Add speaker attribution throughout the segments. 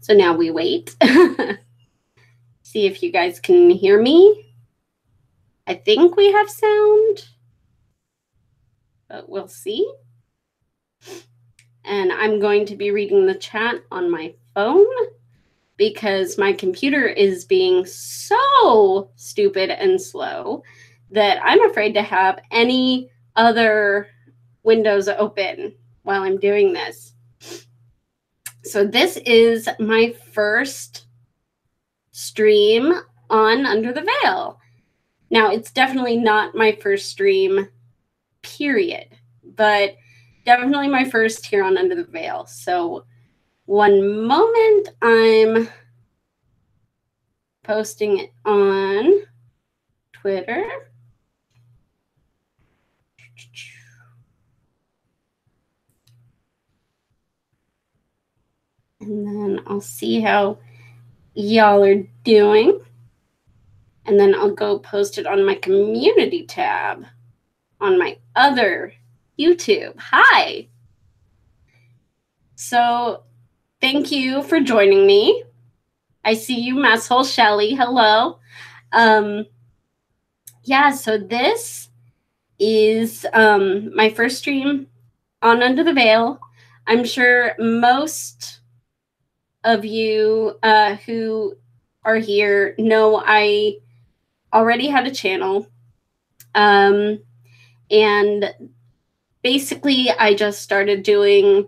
Speaker 1: So now we wait. See if you guys can hear me. I think we have sound, but we'll see. And I'm going to be reading the chat on my phone because my computer is being so stupid and slow that I'm afraid to have any other windows open while I'm doing this. So this is my first stream on Under the Veil. Now, it's definitely not my first stream, period, but definitely my first here on Under the Veil. So one moment, I'm posting it on Twitter. And then I'll see how y'all are doing. And then I'll go post it on my community tab on my other YouTube. Hi. So thank you for joining me. I see you, Masshole Shelly. Hello. Yeah, so this is my first stream on Under the Veil. I'm sure most of you who are here know I already had a channel. And basically, I just started doing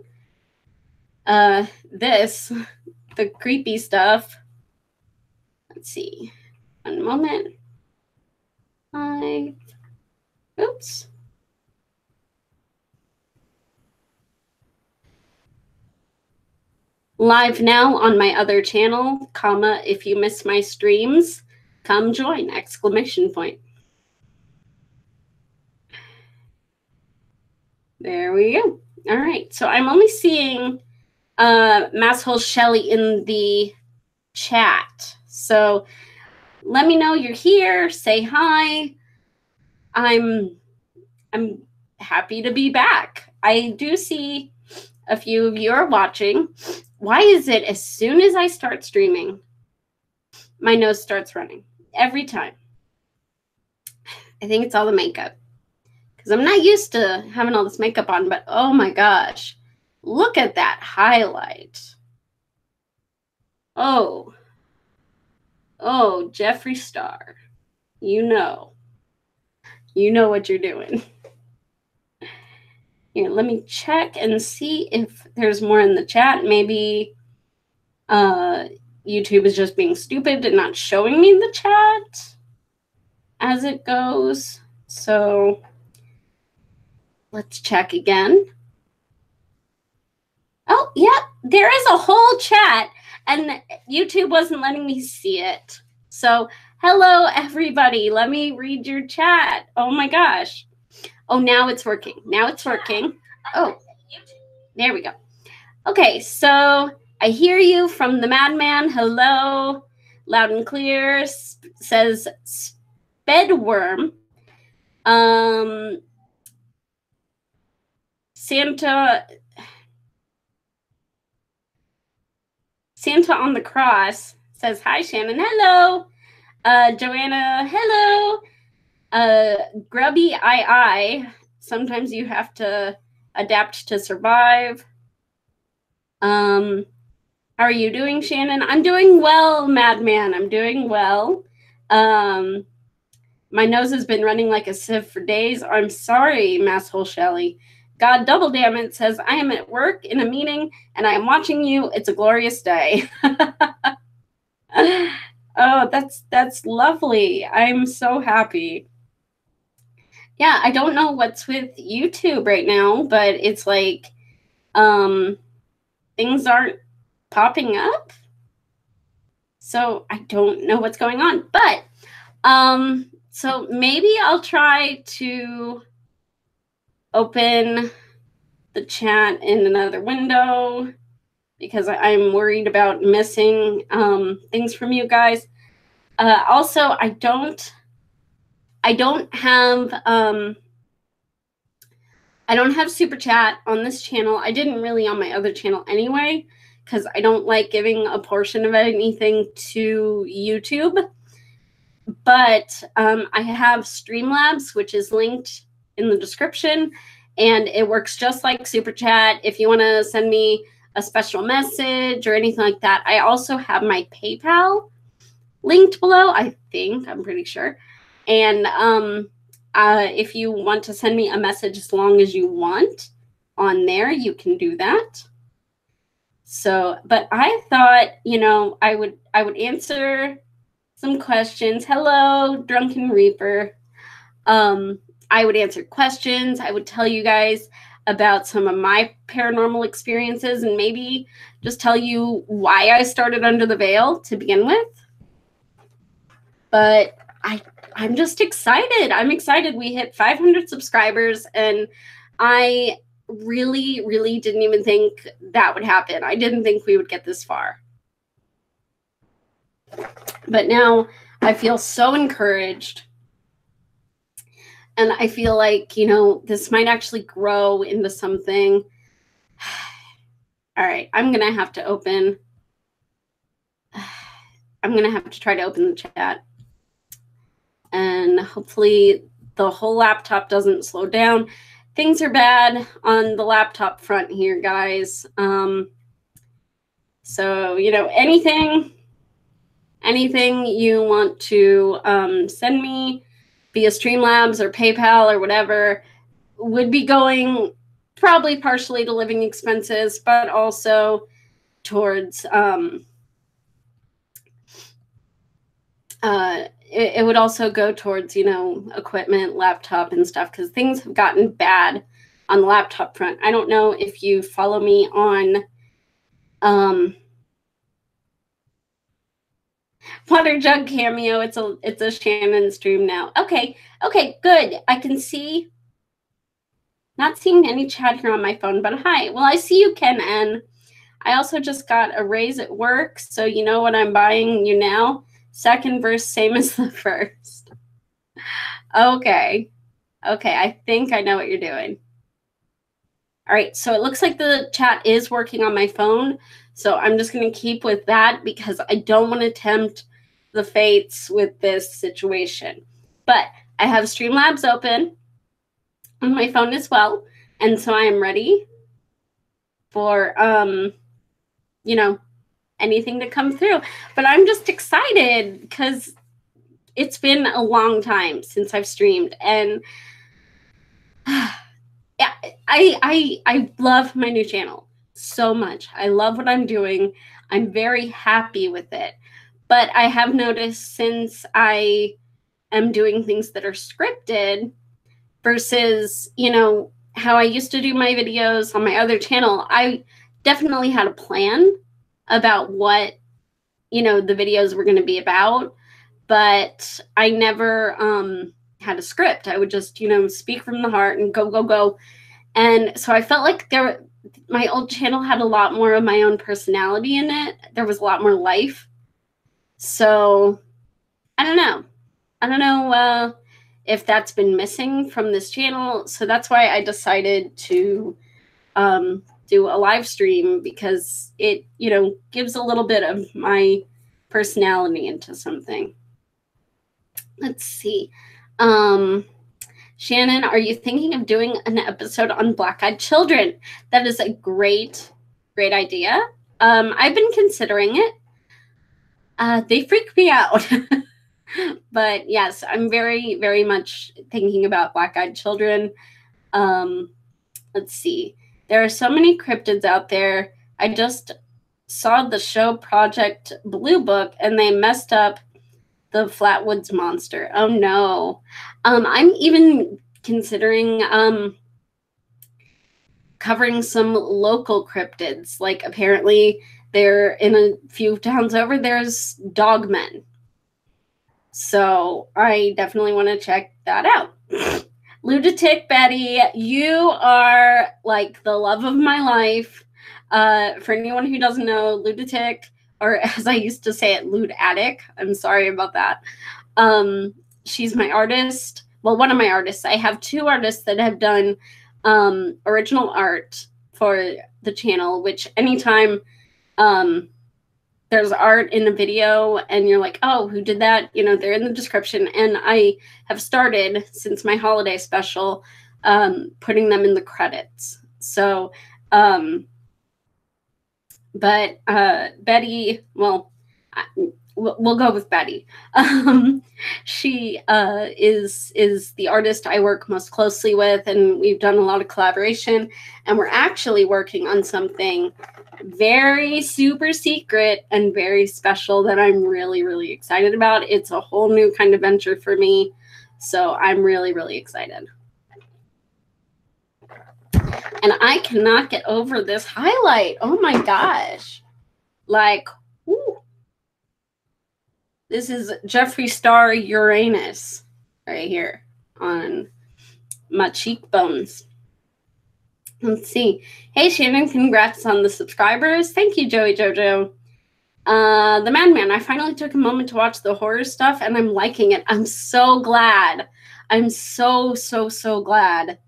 Speaker 1: this, the creepy stuff. Let's see. One moment. Oops. Live now on my other channel, comma, if you miss my streams, come join, exclamation point. There we go. All right, so I'm only seeing Masshole Shelly in the chat. So let me know you're here, say hi. I'm happy to be back. I do see a few of you are watching. Why is it as soon as I start streaming, my nose starts running every time? I think it's all the makeup because I'm not used to having all this makeup on, but oh my gosh, look at that highlight. Oh, Jeffree Star, you know what you're doing. Here, let me check and see if there's more in the chat. Maybe YouTube is just being stupid and not showing me the chat as it goes. So let's check again. Oh, yeah, there is a whole chat and YouTube wasn't letting me see it. So hello, everybody. Let me read your chat. Oh, my gosh. Oh, now it's working. Now it's working. Oh, there we go. Okay, so I hear you from the Madman. Hello. Loud and clear. Says Spedworm. Santa on the Cross says, hi, Shannon. Hello. Joanna, hello. Grubby II. Sometimes you have to adapt to survive. How are you doing, Shannon? I'm doing well, Madman. I'm doing well. My nose has been running like a sieve for days. I'm sorry, Masshole Shelly. God double damn it says, I am at work in a meeting and I am watching you. It's a glorious day. Oh, that's lovely. I'm so happy. Yeah, I don't know what's with YouTube right now, but it's like things aren't popping up. So I don't know what's going on. But so maybe I'll try to open the chat in another window because I'm worried about missing things from you guys. Also, I don't have SuperChat on this channel. I didn't really on my other channel anyway, because I don't like giving a portion of anything to YouTube. But I have StreamLabs, which is linked in the description, and it works just like SuperChat. If you want to send me a special message or anything like that, I also have my PayPal linked below, I think. I'm pretty sure. And if you want to send me a message as long as you want on there, you can do that. So, but I thought, you know, I would answer some questions. Hello, Drunken Reaper. I would answer questions. I would tell you guys about some of my paranormal experiences and maybe just tell you why I started Under the Veil to begin with. But I'm just excited. I'm excited. We hit 500 subscribers, and I really, really didn't even think that would happen. I didn't think we would get this far. But now I feel so encouraged. And I feel like, you know, this might actually grow into something. All right, I'm going to have to try to open the chat. And hopefully the whole laptop doesn't slow down. Things are bad on the laptop front here, guys. So, you know, anything you want to send me via StreamLabs or PayPal or whatever would be going probably partially to living expenses, but also towards it would also go towards, you know, equipment, laptop and stuff, because things have gotten bad on the laptop front. I don't know if you follow me on Water Jug Cameo. It's a Shannon stream now. Okay, good. I can see. Not seeing any chat here on my phone, but hi. Well, I see you, Ken N. I also just got a raise at work, so you know what I'm buying you now. Second verse, same as the first. Okay, I think I know what you're doing. All right, so it looks like the chat is working on my phone, so I'm just going to keep with that because I don't want to tempt the fates with this situation. But I have StreamLabs open on my phone as well, and so I am ready for, you know, anything to come through. But I'm just excited because it's been a long time since I've streamed, and yeah, I love my new channel so much. I love what I'm doing. I'm very happy with it. But I have noticed since I am doing things that are scripted versus, you know, how I used to do my videos on my other channel, I definitely had a plan about what, you know, the videos were going to be about, but I never had a script. I would just, you know, speak from the heart and go. And so I felt like my old channel had a lot more of my own personality in it. There was a lot more life. So I don't know if that's been missing from this channel. So that's why I decided to do a live stream, because it, you know, gives a little bit of my personality into something. Let's see. Shannon, are you thinking of doing an episode on black-eyed children? That is a great idea. I've been considering it. They freak me out. But yes, I'm very, very much thinking about black-eyed children. Let's see. There are so many cryptids out there. I just saw the show Project Blue Book, and they messed up the Flatwoods Monster. Oh, no. I'm even considering covering some local cryptids. Like, apparently, they're in a few towns over, there's dogmen. So I definitely want to check that out. Lewdatic Betty, you are like the love of my life. For anyone who doesn't know, Lewdatic, or as I used to say it, Lewdatic. I'm sorry about that. She's my artist. Well, one of my artists. I have two artists that have done original art for the channel, which anytime there's art in a video and you're like, oh, who did that? You know, they're in the description. And I have started, since my holiday special, putting them in the credits. So, but Betty, well, we'll go with Betty. She is the artist I work most closely with, and we've done a lot of collaboration, and we're actually working on something very super secret and very special that I'm really, really excited about. It's a whole new kind of venture for me, so I'm really, really excited. And I cannot get over this highlight. Oh my gosh. Like, whoo. This is Jeffree Star Uranus right here on my cheekbones. Let's see. Hey, Shannon, congrats on the subscribers. Thank you, Joey Jojo. The Madman, I finally took a moment to watch the horror stuff, and I'm liking it. I'm so glad. I'm so, so, so glad.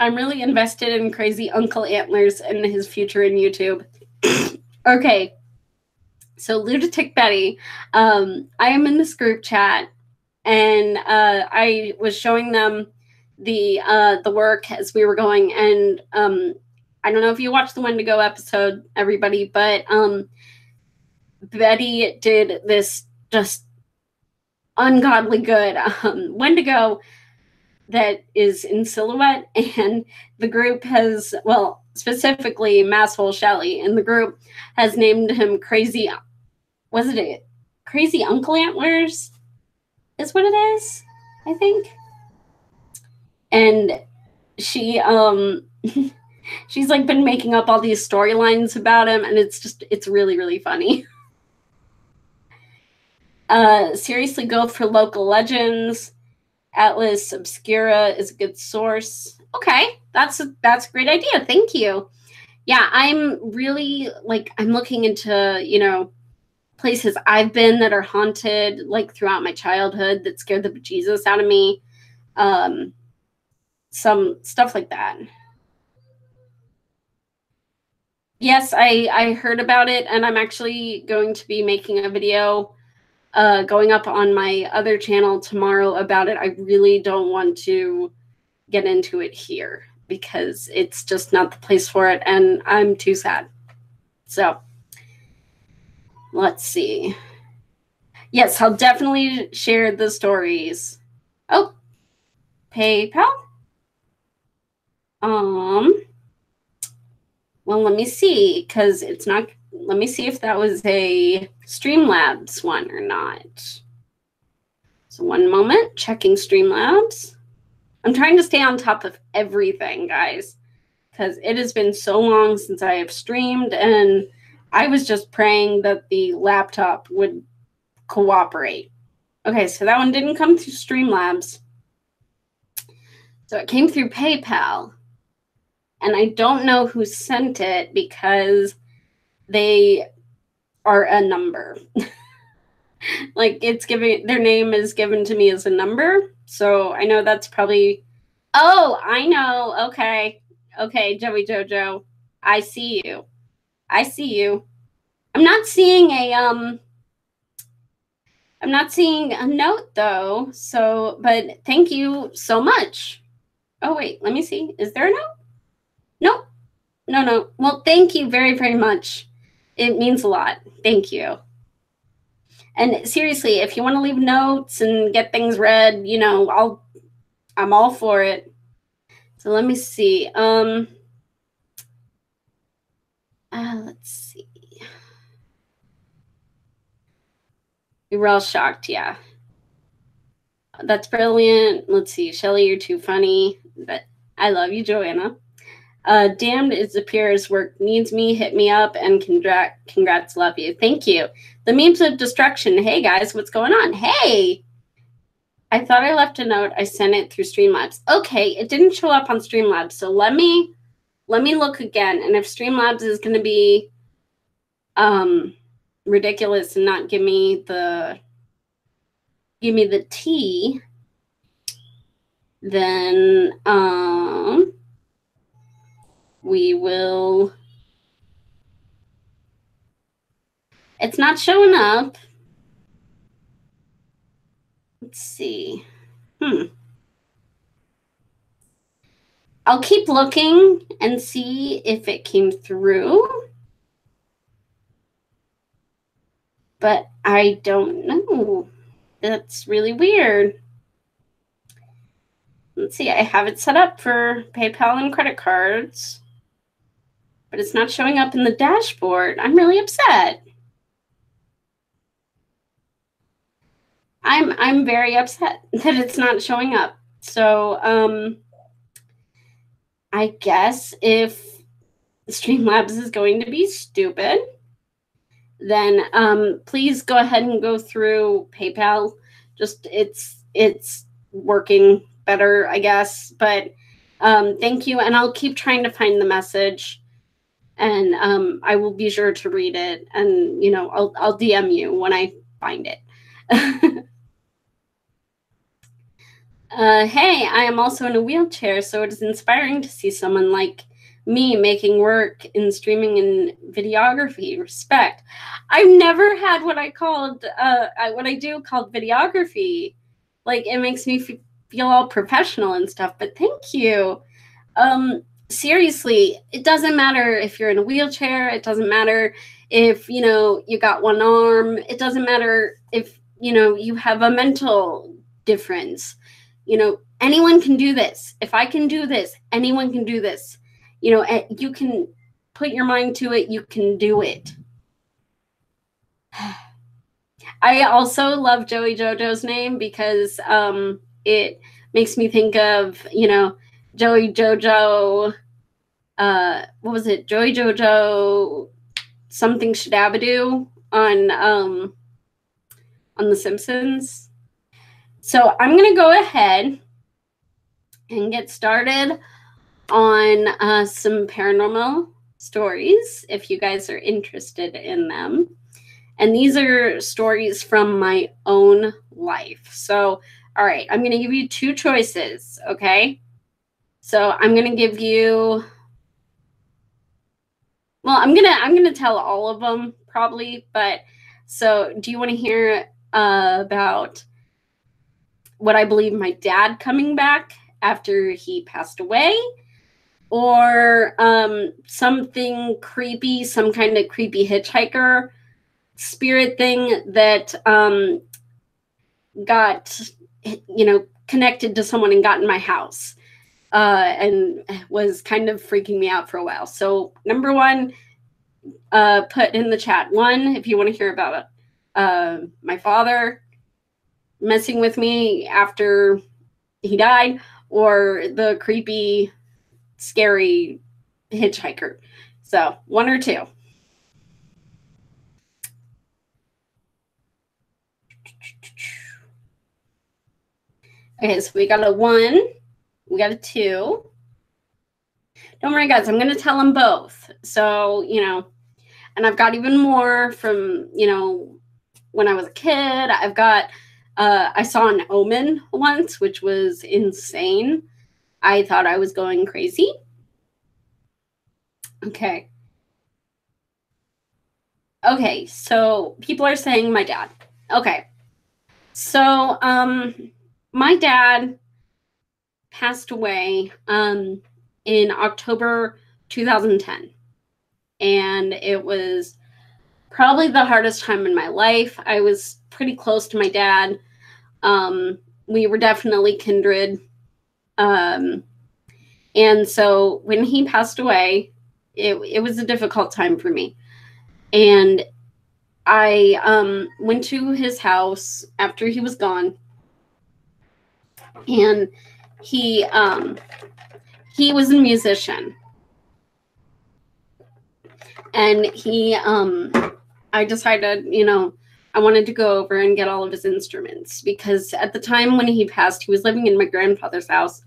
Speaker 1: I'm really invested in Crazy Uncle Antlers and his future in YouTube. Okay. So Lewdatic Betty, I am in this group chat, and I was showing them the work as we were going, and I don't know if you watched the Wendigo episode, everybody, but Betty did this just ungodly good Wendigo that is in silhouette, and the group has, well, specifically Masshole Shelley in the group has named him Crazy. Was it Crazy Uncle Antlers? Is what it is, I think. And she she's like been making up all these storylines about him, and it's really, really funny. Seriously, go for local legends. Atlas Obscura is a good source. Okay, that's a great idea. Thank you. Yeah, I'm really I'm looking into, you know, places I've been that are haunted, like throughout my childhood, that scared the bejesus out of me. Some stuff like that. Yes, I heard about it, and I'm actually going to be making a video going up on my other channel tomorrow about it. I really don't want to get into it here because it's just not the place for it, and I'm too sad. So let's see. Yes, I'll definitely share the stories. Oh, PayPal? Well, let me see, because it's not, let me see if that was a StreamLabs one or not. So one moment, checking StreamLabs. I'm trying to stay on top of everything, guys, because it has been so long since I have streamed, and I was just praying that the laptop would cooperate. Okay, so that one didn't come through StreamLabs. So it came through PayPal. And I don't know who sent it because they are a number. Like, it's giving, their name is given to me as a number. So I know that's probably, oh, I know. Okay. Okay, Joey Jojo. I see you. I see you. I'm not seeing a note though. So, but thank you so much. Oh, wait, let me see. Is there a note? Nope. No. Well, thank you very, very much. It means a lot. Thank you. And seriously, if you want to leave notes and get things read, you know, I'm all for it. So let me see. Let's see. We were all shocked, yeah. That's brilliant. Let's see. Shelly, you're too funny. But I love you, Joanna. Damned is the Pierre's work needs me. Hit me up and congrats. Love you. Thank you. The memes of destruction. Hey guys, what's going on? Hey, I thought I left a note. I sent it through StreamLabs. Okay, it didn't show up on StreamLabs. So let me look again. And if StreamLabs is going to be ridiculous and not give me the tea, then we will... It's not showing up. Let's see. I'll keep looking and see if it came through. But I don't know. That's really weird. Let's see. I have it set up for PayPal and credit cards, but it's not showing up in the dashboard. I'm really upset. I'm very upset that it's not showing up. So I guess if StreamLabs is going to be stupid, then please go ahead and go through PayPal. Just it's working better, I guess. But thank you, and I'll keep trying to find the message, and I will be sure to read it, and I'll DM you when I find it. Hey, I am also in a wheelchair, so it is inspiring to see someone like me making work in streaming and videography. Respect. I've never had what I called what I do called videography. Like, it makes me feel all professional and stuff, but thank you. Seriously, it doesn't matter if you're in a wheelchair. It doesn't matter if you got one arm. It doesn't matter if you have a mental difference. Anyone can do this. If I can do this, anyone can do this. You can put your mind to it. You can do it. I also love Joey Jojo's name because it makes me think of, Joey Jojo. What was it? Joey Jojo something Shadabadoo on The Simpsons. So I'm going to go ahead and get started on some paranormal stories, if you guys are interested in them. And these are stories from my own life. So, all right, I'm going to give you two choices, okay? So I'm going to give you... Well, I'm gonna tell all of them, probably. But, so do you want to hear about what I believe my dad coming back after he passed away, or something creepy, some kind of creepy hitchhiker spirit thing that got connected to someone and got in my house and was kind of freaking me out for a while? So number one, put in the chat one if you want to hear about my father messing with me after he died, or the creepy, scary hitchhiker. So one or two. Okay, so we got a 1, we got a 2. Don't worry, guys, I'm going to tell them both. So, and I've got even more from, when I was a kid. I've got, I saw an omen once, which was insane. I thought I was going crazy. Okay. Okay, so people are saying my dad. Okay. So, my dad passed away in October 2010. And it was probably the hardest time in my life. I was pretty close to my dad. We were definitely kindred. And so when he passed away, it was a difficult time for me. And I went to his house after he was gone. And he was a musician. And I decided, I wanted to go over and get all of his instruments, because at the time when he passed, he was living in my grandfather's house,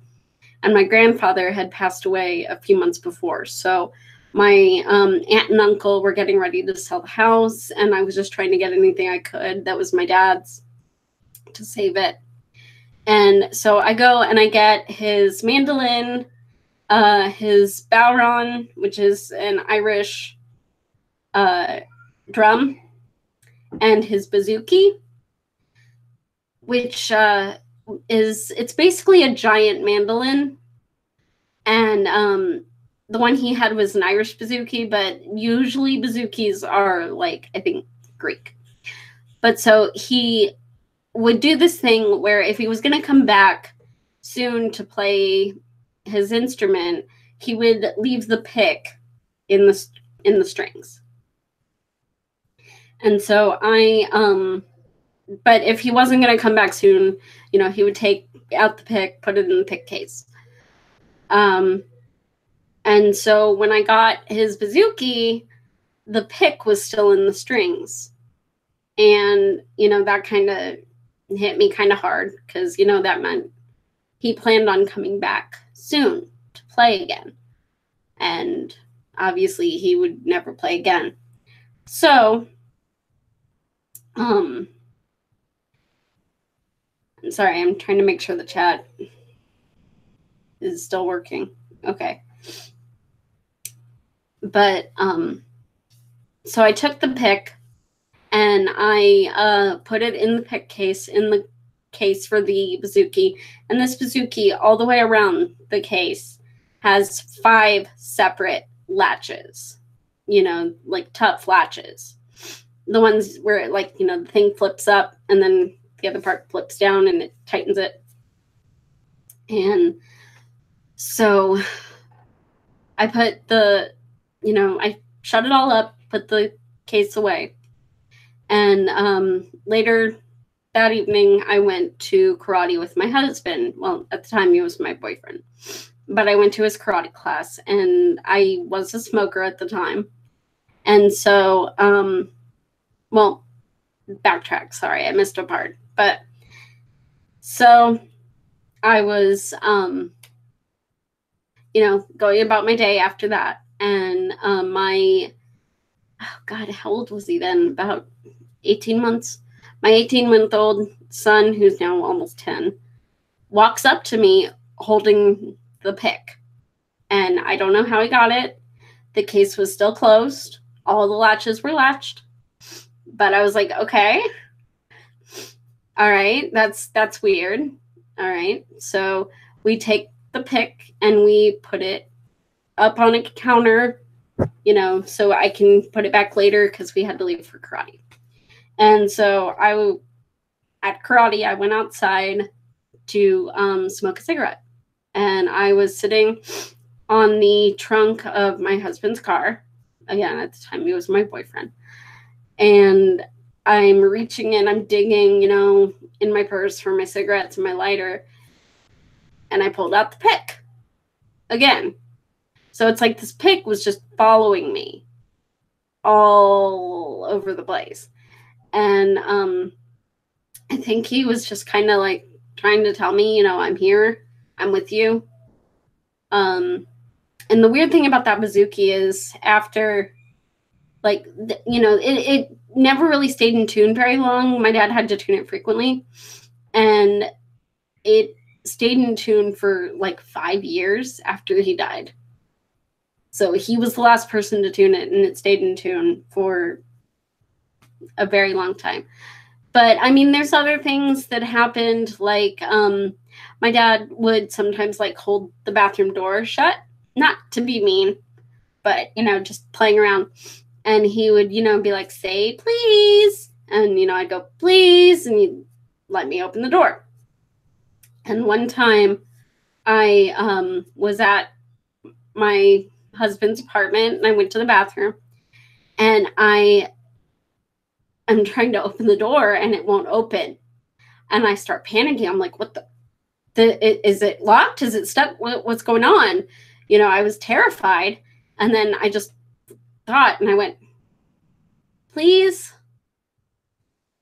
Speaker 1: and my grandfather had passed away a few months before. So my aunt and uncle were getting ready to sell the house, and I was just trying to get anything I could that was my dad's to save it. And so I go and I get his mandolin, his bowron, which is an Irish drum, and his bouzouki, which it's basically a giant mandolin. And the one he had was an Irish bouzouki, but usually bouzouki's are like, I think, Greek. But so he would do this thing where if he was going to come back soon to play his instrument, he would leave the pick in the strings. And so but if he wasn't going to come back soon, he would take out the pick, put it in the pick case. And so when I got his bouzouki, the pick was still in the strings. And, that kind of hit me kind of hard because, that meant he planned on coming back soon to play again. And obviously he would never play again. So, I'm sorry, I'm trying to make sure the chat is still working. Okay. But, so I took the pick and I put it in the pick case, in the case for the bouzouki. And this bouzouki, all the way around the case, has 5 separate latches, like tough latches. The ones where, like, the thing flips up and then the other part flips down and it tightens it. And so I put I shut it all up, put the case away. And later that evening, I went to karate with my husband. Well, at the time, he was my boyfriend. But I went to his karate class, and I was a smoker at the time. And so, backtrack. Sorry, I missed a part. But so I was, going about my day after that. And how old was he then? About 18 months. My 18-month-old son, who's now almost 10, walks up to me holding the pick. And I don't know how he got it. The case was still closed. All the latches were latched. But I was like, okay. All right, that's weird. All right. So we take the pick and we put it up on a counter, so I can put it back later because we had to leave for karate. And so at karate, I went outside to smoke a cigarette. And I was sitting on the trunk of my husband's car. Again, at the time, he was my boyfriend. And I'm reaching in, I'm digging, in my purse for my cigarettes and my lighter. And I pulled out the pick again. So it's like this pick was just following me all over the place. And I think he was just kind of like trying to tell me, I'm here, I'm with you. And the weird thing about that bouzouki is after, like, it never really stayed in tune very long. My dad had to tune it frequently. And it stayed in tune for like 5 years after he died. So he was the last person to tune it, and it stayed in tune for a very long time. But I mean, there's other things that happened, like my dad would sometimes like hold the bathroom door shut, not to be mean, but just playing around. And he would be like, say please, and I'd go please, and he'd let me open the door. And one time I was at my husband's apartment and I went to the bathroom, and I'm trying to open the door and it won't open. And I start panicking. I'm like, what is it locked? Is it stuck? What's going on? I was terrified. And then I just thought, and I went, please.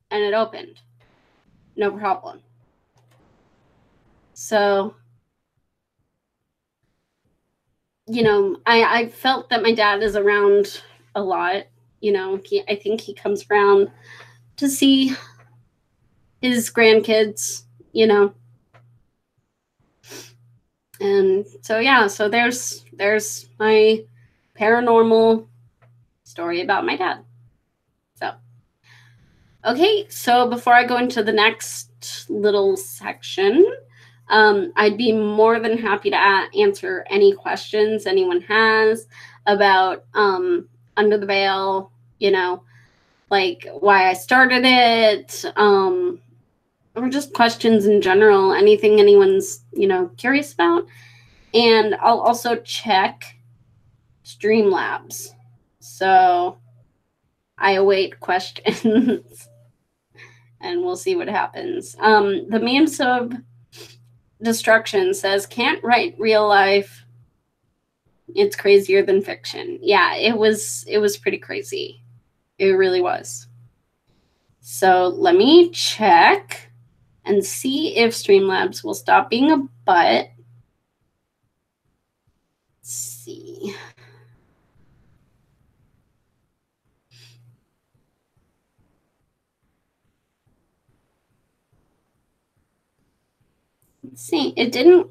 Speaker 1: And it opened. No problem. So, I felt that my dad is around a lot. I think he comes around to see his grandkids, And so, yeah, so there's my paranormal story about my dad. So, okay, so before I go into the next little section, I'd be more than happy to answer any questions anyone has about Under the Veil, you know, like why I started it, or just questions in general, anything anyone's, curious about. And I'll also check StreamLabs. So I await questions and we'll see what happens. The memes of destruction says, can't write real life. It's crazier than fiction. Yeah, it was pretty crazy. It really was. So let me check and see if StreamLabs will stop being a butt. Let's see. Let's see. It didn't.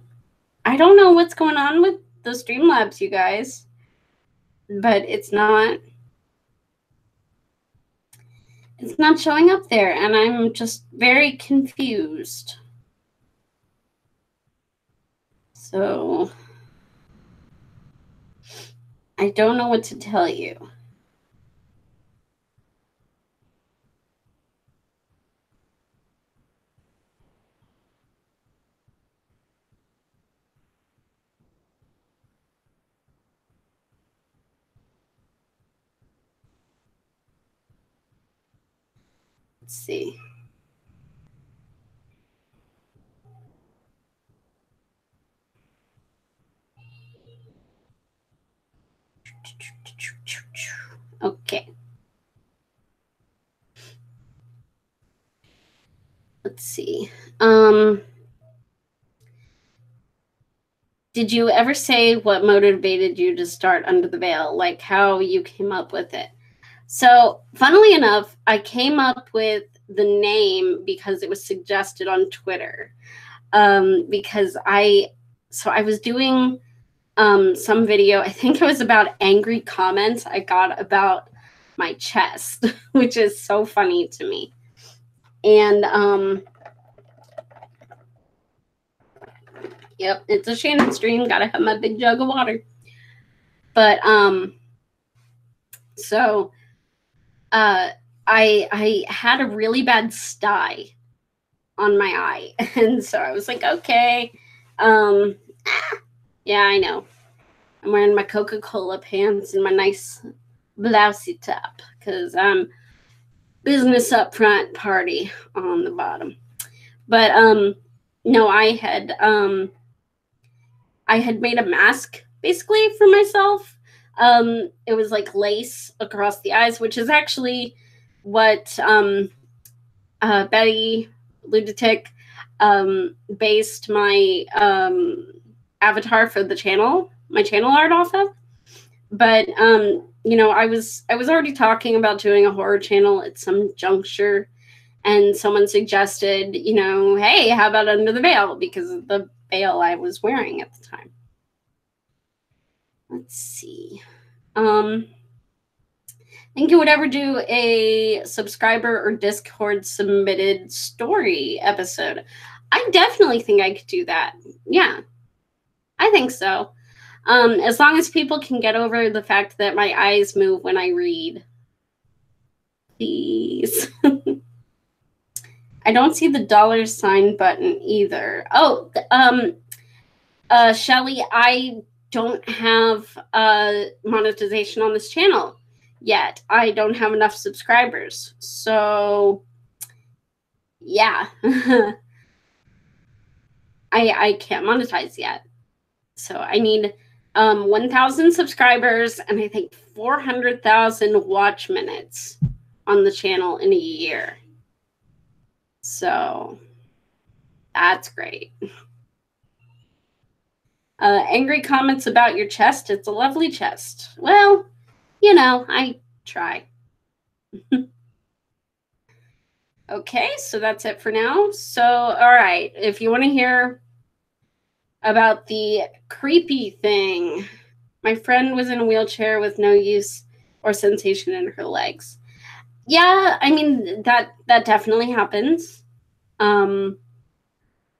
Speaker 1: I don't know what's going on with the StreamLabs, you guys, but it's not showing up there, and I'm just very confused. So I don't know what to tell you. Let's see. Okay. Let's see. Did you ever say what motivated you to start Under the Veil? Like how you came up with it? So, funnily enough, I came up with the name because it was suggested on Twitter. Because I was doing some video, I think it was about angry comments I got about my chest, which is so funny to me. And yep, it's a Shannon stream, gotta have my big jug of water. But so I had a really bad sty on my eye, and so I was like, okay, yeah, I know. I'm wearing my Coca-Cola pants and my nice blousey top because I'm business up front, party on the bottom. But no, I had made a mask basically for myself. It was like lace across the eyes, which is actually what Betty Lewdatic based my avatar for the channel, my channel art off of. But I was already talking about doing a horror channel at some juncture, and someone suggested, hey, how about Under the Veil, because of the veil I was wearing at the time. Let's see. Think you would ever do a subscriber or Discord submitted story episode? I definitely think I could do that. Yeah, I think so. As long as people can get over the fact that my eyes move when I read. Please. I don't see the $sign button either. Oh, Shelly, I don't have monetization on this channel yet. I don't have enough subscribers. So, yeah. I can't monetize yet. So I need 1,000 subscribers and I think 400,000 watch minutes on the channel in a year. So that's great. Angry comments about your chest. It's a lovely chest. Well, I try. Okay, so that's it for now. So, all right, if you want to hear about the creepy thing. My friend was in a wheelchair with no use or sensation in her legs. Yeah, I mean, that definitely happens. I'm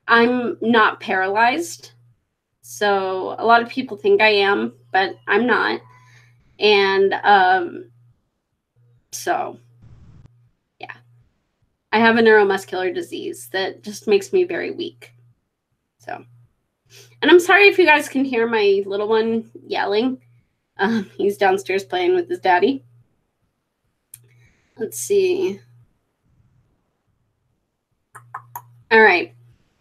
Speaker 1: not paralyzed. So a lot of people think I am, but I'm not. And so, yeah. I have a neuromuscular disease that just makes me very weak. So, and I'm sorry if you guys can hear my little one yelling. He's downstairs playing with his daddy. Let's see. All right.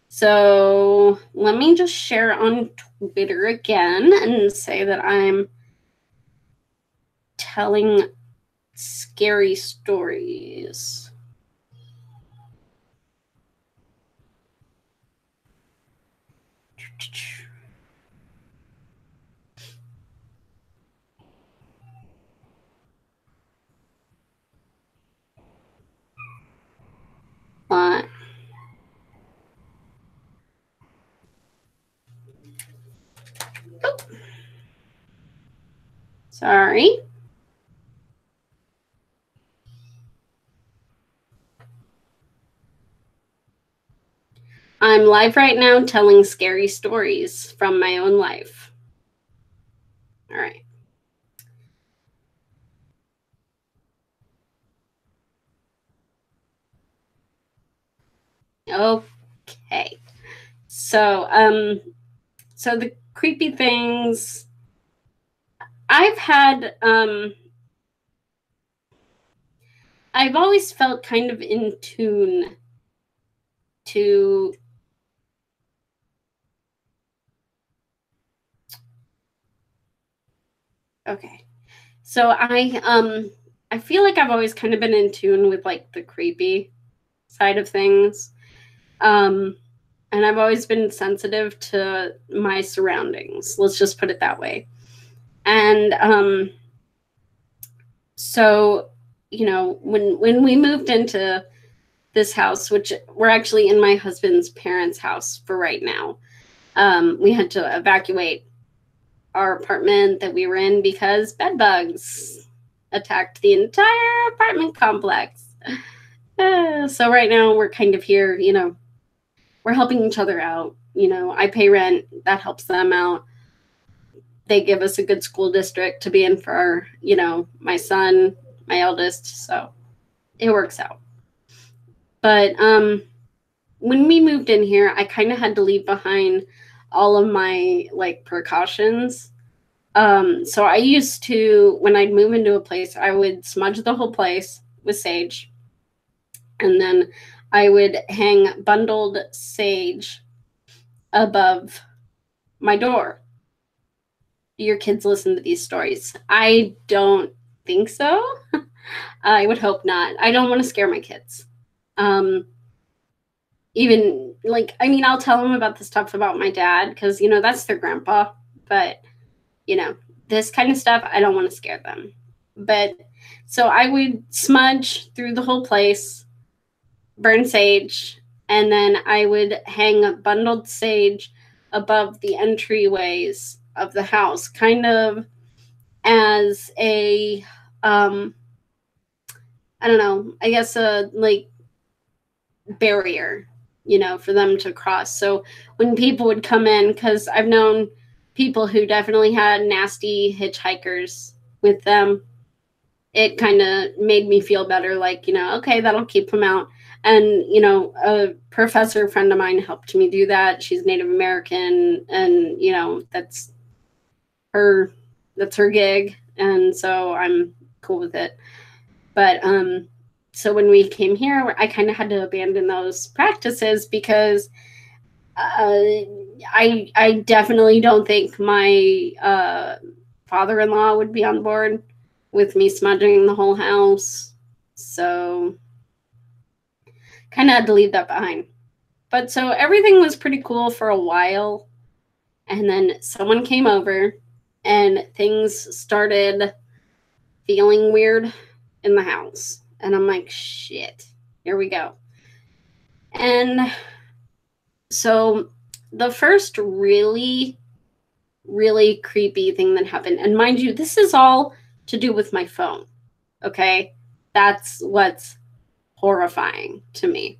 Speaker 1: So let me just share on Twitter again and say that I'm telling scary stories. What? Oh. Sorry. I'm live right now telling scary stories from my own life. All right. Okay. So, so the creepy things I've had, I've always felt kind of in tune to okay. So I feel like I've always kind of been in tune with like the creepy side of things. And I've always been sensitive to my surroundings. Let's just put it that way. And so, you know, when we moved into this house, which we're actually in my husband's parents' house for right now, we had to evacuate our apartment that we were in because bed bugs attacked the entire apartment complex. So right now we're kind of here, you know, we're helping each other out. You know, I pay rent, that helps them out. They give us a good school district to be in for, you know, my son, my eldest. So it works out. But when we moved in here, I kind of had to leave behind all of my like precautions. So I used to, when I'd move into a place, I would smudge the whole place with sage. And then I would hang bundled sage above my door. Do your kids listen to these stories? I don't think so. I would hope not. I don't want to scare my kids. Even like, I mean, I'll tell them about the stuff about my dad because, you know, that's their grandpa. But, you know, this kind of stuff, I don't want to scare them. But so I would smudge through the whole place, burn sage, and then I would hang bundled sage above the entryways of the house, kind of as a, I don't know, I guess a like barrier, you know, for them to cross. So when people would come in, because I've known people who definitely had nasty hitchhikers with them, it kind of made me feel better, like, you know, okay, that'll keep them out. And, you know, a professor friend of mine helped me do that. She's Native American, and, you know, that's her gig. And so I'm cool with it. But so when we came here, I kind of had to abandon those practices because I definitely don't think my father-in-law would be on board with me smudging the whole house. So kind of had to leave that behind. But so everything was pretty cool for a while. And then someone came over and things started feeling weird in the house. And I'm like, shit, here we go. And so the first really, really creepy thing that happened, and mind you, this is all to do with my phone, okay? That's what's horrifying to me.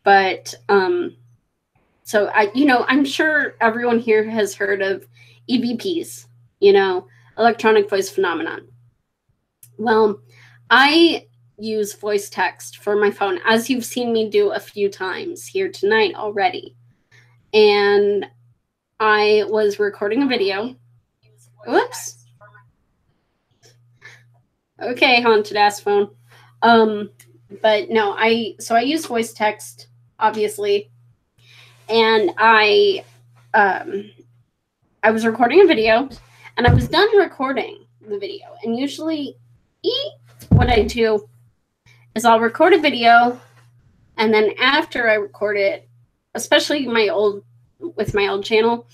Speaker 1: But, so I'm sure everyone here has heard of EVPs, electronic voice phenomenon. Well, I use voice text for my phone, as you've seen me do a few times here tonight already. And I was recording a video. Whoops. Okay, haunted ass phone. But no, I use voice text, obviously. And I was recording a video, and I was done recording the video. And usually what I do is I'll record a video, and then after I record it, especially with my old channel,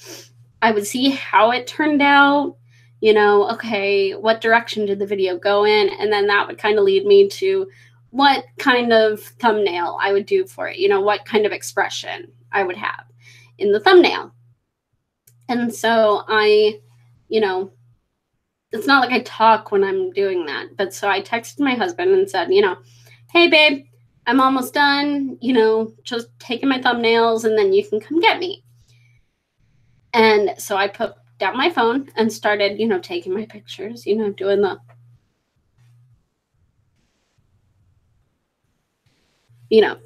Speaker 1: I would see how it turned out, okay, what direction did the video go in? And then that would kind of lead me to what kind of thumbnail I would do for it, what kind of expression I would have in the thumbnail. And so it's not like I talk when I'm doing that. But so I texted my husband and said, hey, babe, I'm almost done, just taking my thumbnails, and then you can come get me. And so I put down my phone and started, taking my pictures, doing the,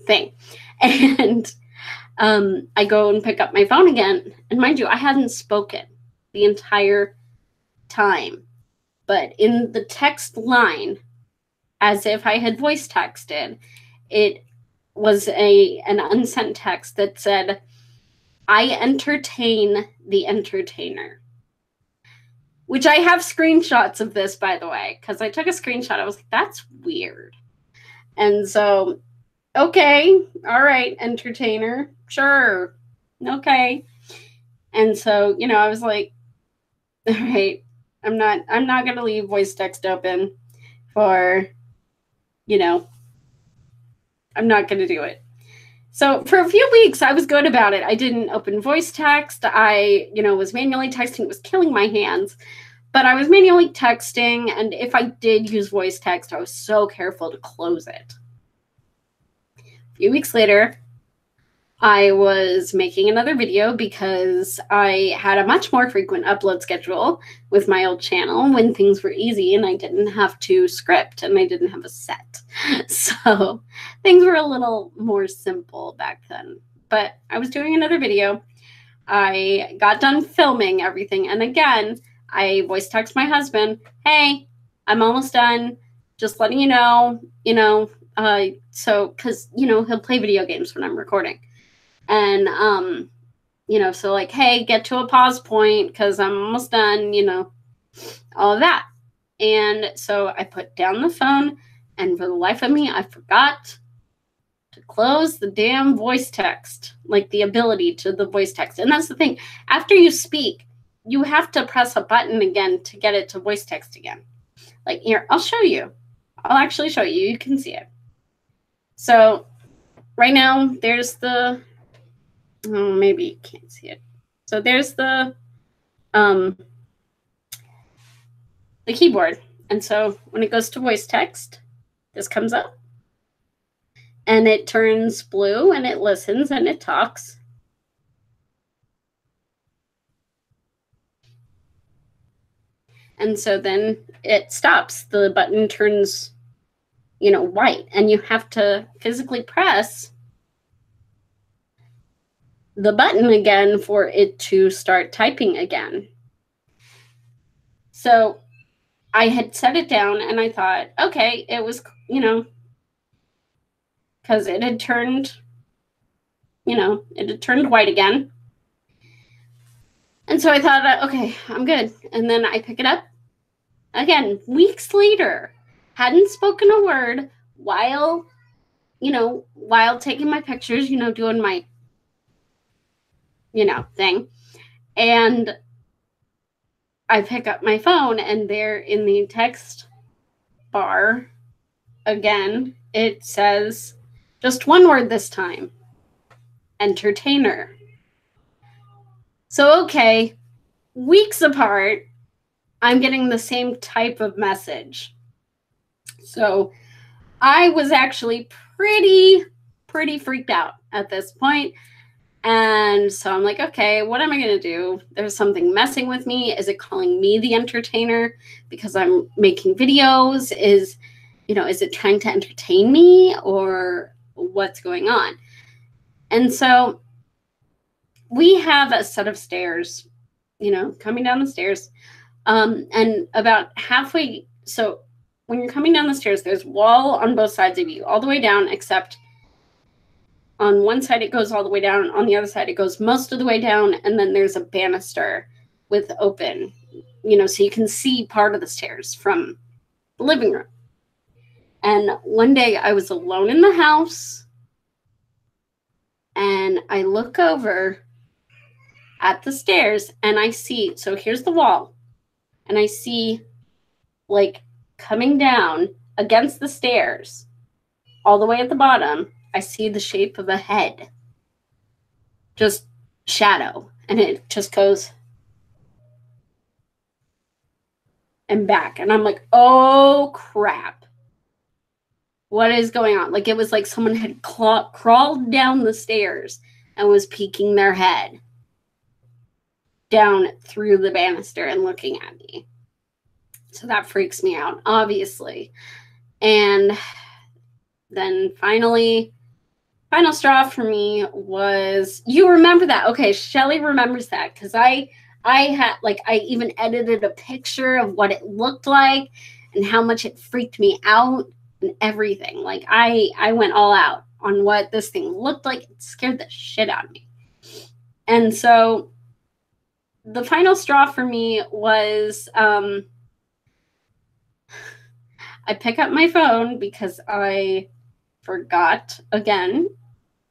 Speaker 1: thing. And I go and pick up my phone again. And mind you, I hadn't spoken the entire time. But in the text line, as if I had voice texted, it was an unsent text that said, I entertain the entertainer. Which I have screenshots of this, by the way, because I took a screenshot. I was like, that's weird. And so, okay, all right, entertainer, sure, okay. And so, I was like, all right, I'm not going to leave voice text open for, I'm not going to do it. So for a few weeks, I was good about it. I didn't open voice text. I, was manually texting. It was killing my hands. But I was manually texting. And if I did use voice text, I was so careful to close it. A few weeks later, I was making another video because I had a much more frequent upload schedule with my old channel when things were easy and I didn't have to script and I didn't have a set. So things were a little more simple back then. But I was doing another video. I got done filming everything. And again, I voice text my husband, hey, I'm almost done. Just letting you know, so because, he'll play video games when I'm recording. And, so like, hey, get to a pause point because I'm almost done, all of that. And so I put down the phone, and for the life of me, I forgot to close the damn voice text, like the ability to the voice text. And that's the thing. After you speak, you have to press a button again to get it to voice text again. Like, here, I'll show you. I'll actually show you. You can see it. So right now, there's the... Oh, maybe you can't see it. So there's the keyboard. And so when it goes to voice text, this comes up. And it turns blue, and it listens, and it talks. And so then it stops. The button turns, white. And you have to physically press the button again for it to start typing again. So I had set it down and I thought, okay, it was, because it had turned, white again. And so I thought, okay, I'm good. And then I pick it up again, weeks later, hadn't spoken a word while taking my pictures, doing my thing. And I pick up my phone, and there in the text bar, again, it says just one word this time, entertainer. So, okay, weeks apart, I'm getting the same type of message. So I was actually pretty freaked out at this point. And so I'm like, okay, what am I going to do? There's something messing with me. Is it calling me the entertainer because I'm making videos? Is it trying to entertain me, or what's going on? And so we have a set of stairs, coming down the stairs. And about halfway, so when you're coming down the stairs, there's wall on both sides of you, all the way down, except on one side it goes all the way down, on the other side it goes most of the way down, and then there's a banister with open, so you can see part of the stairs from the living room. And one day I was alone in the house, and I look over at the stairs, and I see, so here's the wall, and I see, like, coming down against the stairs, all the way at the bottom, I see the shape of a head. Just shadow. And it just goes and back. And I'm like, oh, crap. What is going on? Like, it was like someone had crawled down the stairs and was peeking their head down through the banister and looking at me. So that freaks me out, obviously. And then final straw for me was, you remember that? Okay, Shelly remembers that, because I even edited a picture of what it looked like and how much it freaked me out and everything. Like, I went all out on what this thing looked like. It scared the shit out of me. And so the final straw for me was, I pick up my phone because I forgot again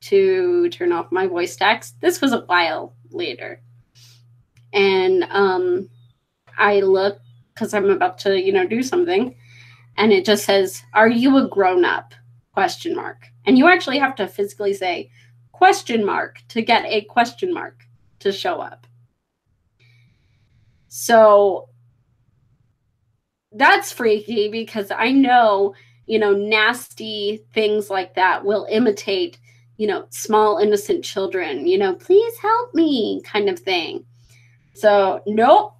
Speaker 1: to turn off my voice text. This was a while later. And I look, because I'm about to, do something, and it just says, "Are you a grown-up?" ? And you actually have to physically say question mark to get a question mark to show up. So that's freaky, because I know, nasty things like that will imitate, small innocent children, please help me kind of thing. So nope,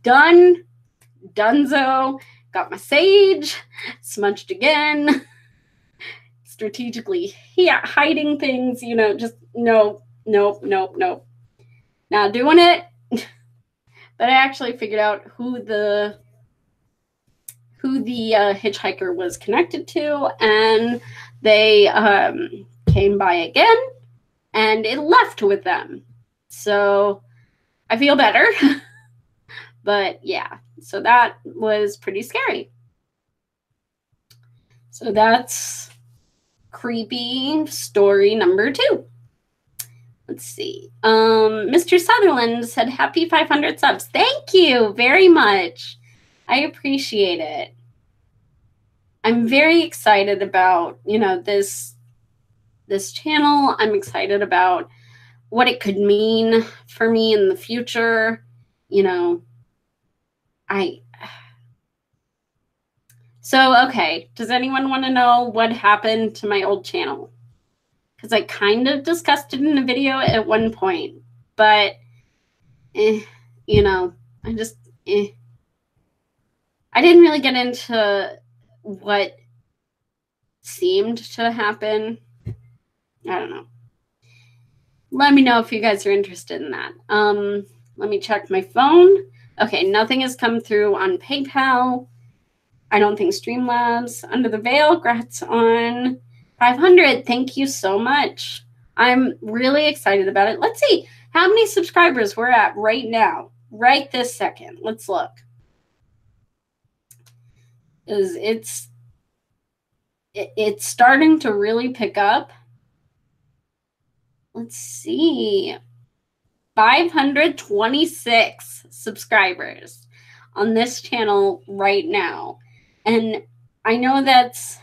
Speaker 1: donezo, got my sage, smudged again, strategically hiding things, just nope. Not doing it. But I actually figured out who the hitchhiker was connected to, and they came by again, and it left with them. So I feel better. But yeah, so that was pretty scary. So that's creepy story number 2. Let's see. Mr. Sutherland said, happy 500 subs. Thank you very much. I appreciate it. I'm very excited about, this channel. I'm excited about what it could mean for me in the future. So, okay. Does anyone want to know what happened to my old channel? Because I kind of discussed it in a video at one point, but, I just, I didn't really get into what seemed to happen. I don't know. Let me know if you guys are interested in that. Let me check my phone. Okay, nothing has come through on PayPal. I don't think StreamLabs. Under the Veil, grats on 500. Thank you so much. I'm really excited about it. Let's see how many subscribers we're at right now, right this second. Let's look. It's starting to really pick up. Let's see. 526 subscribers on this channel right now. And I know that's...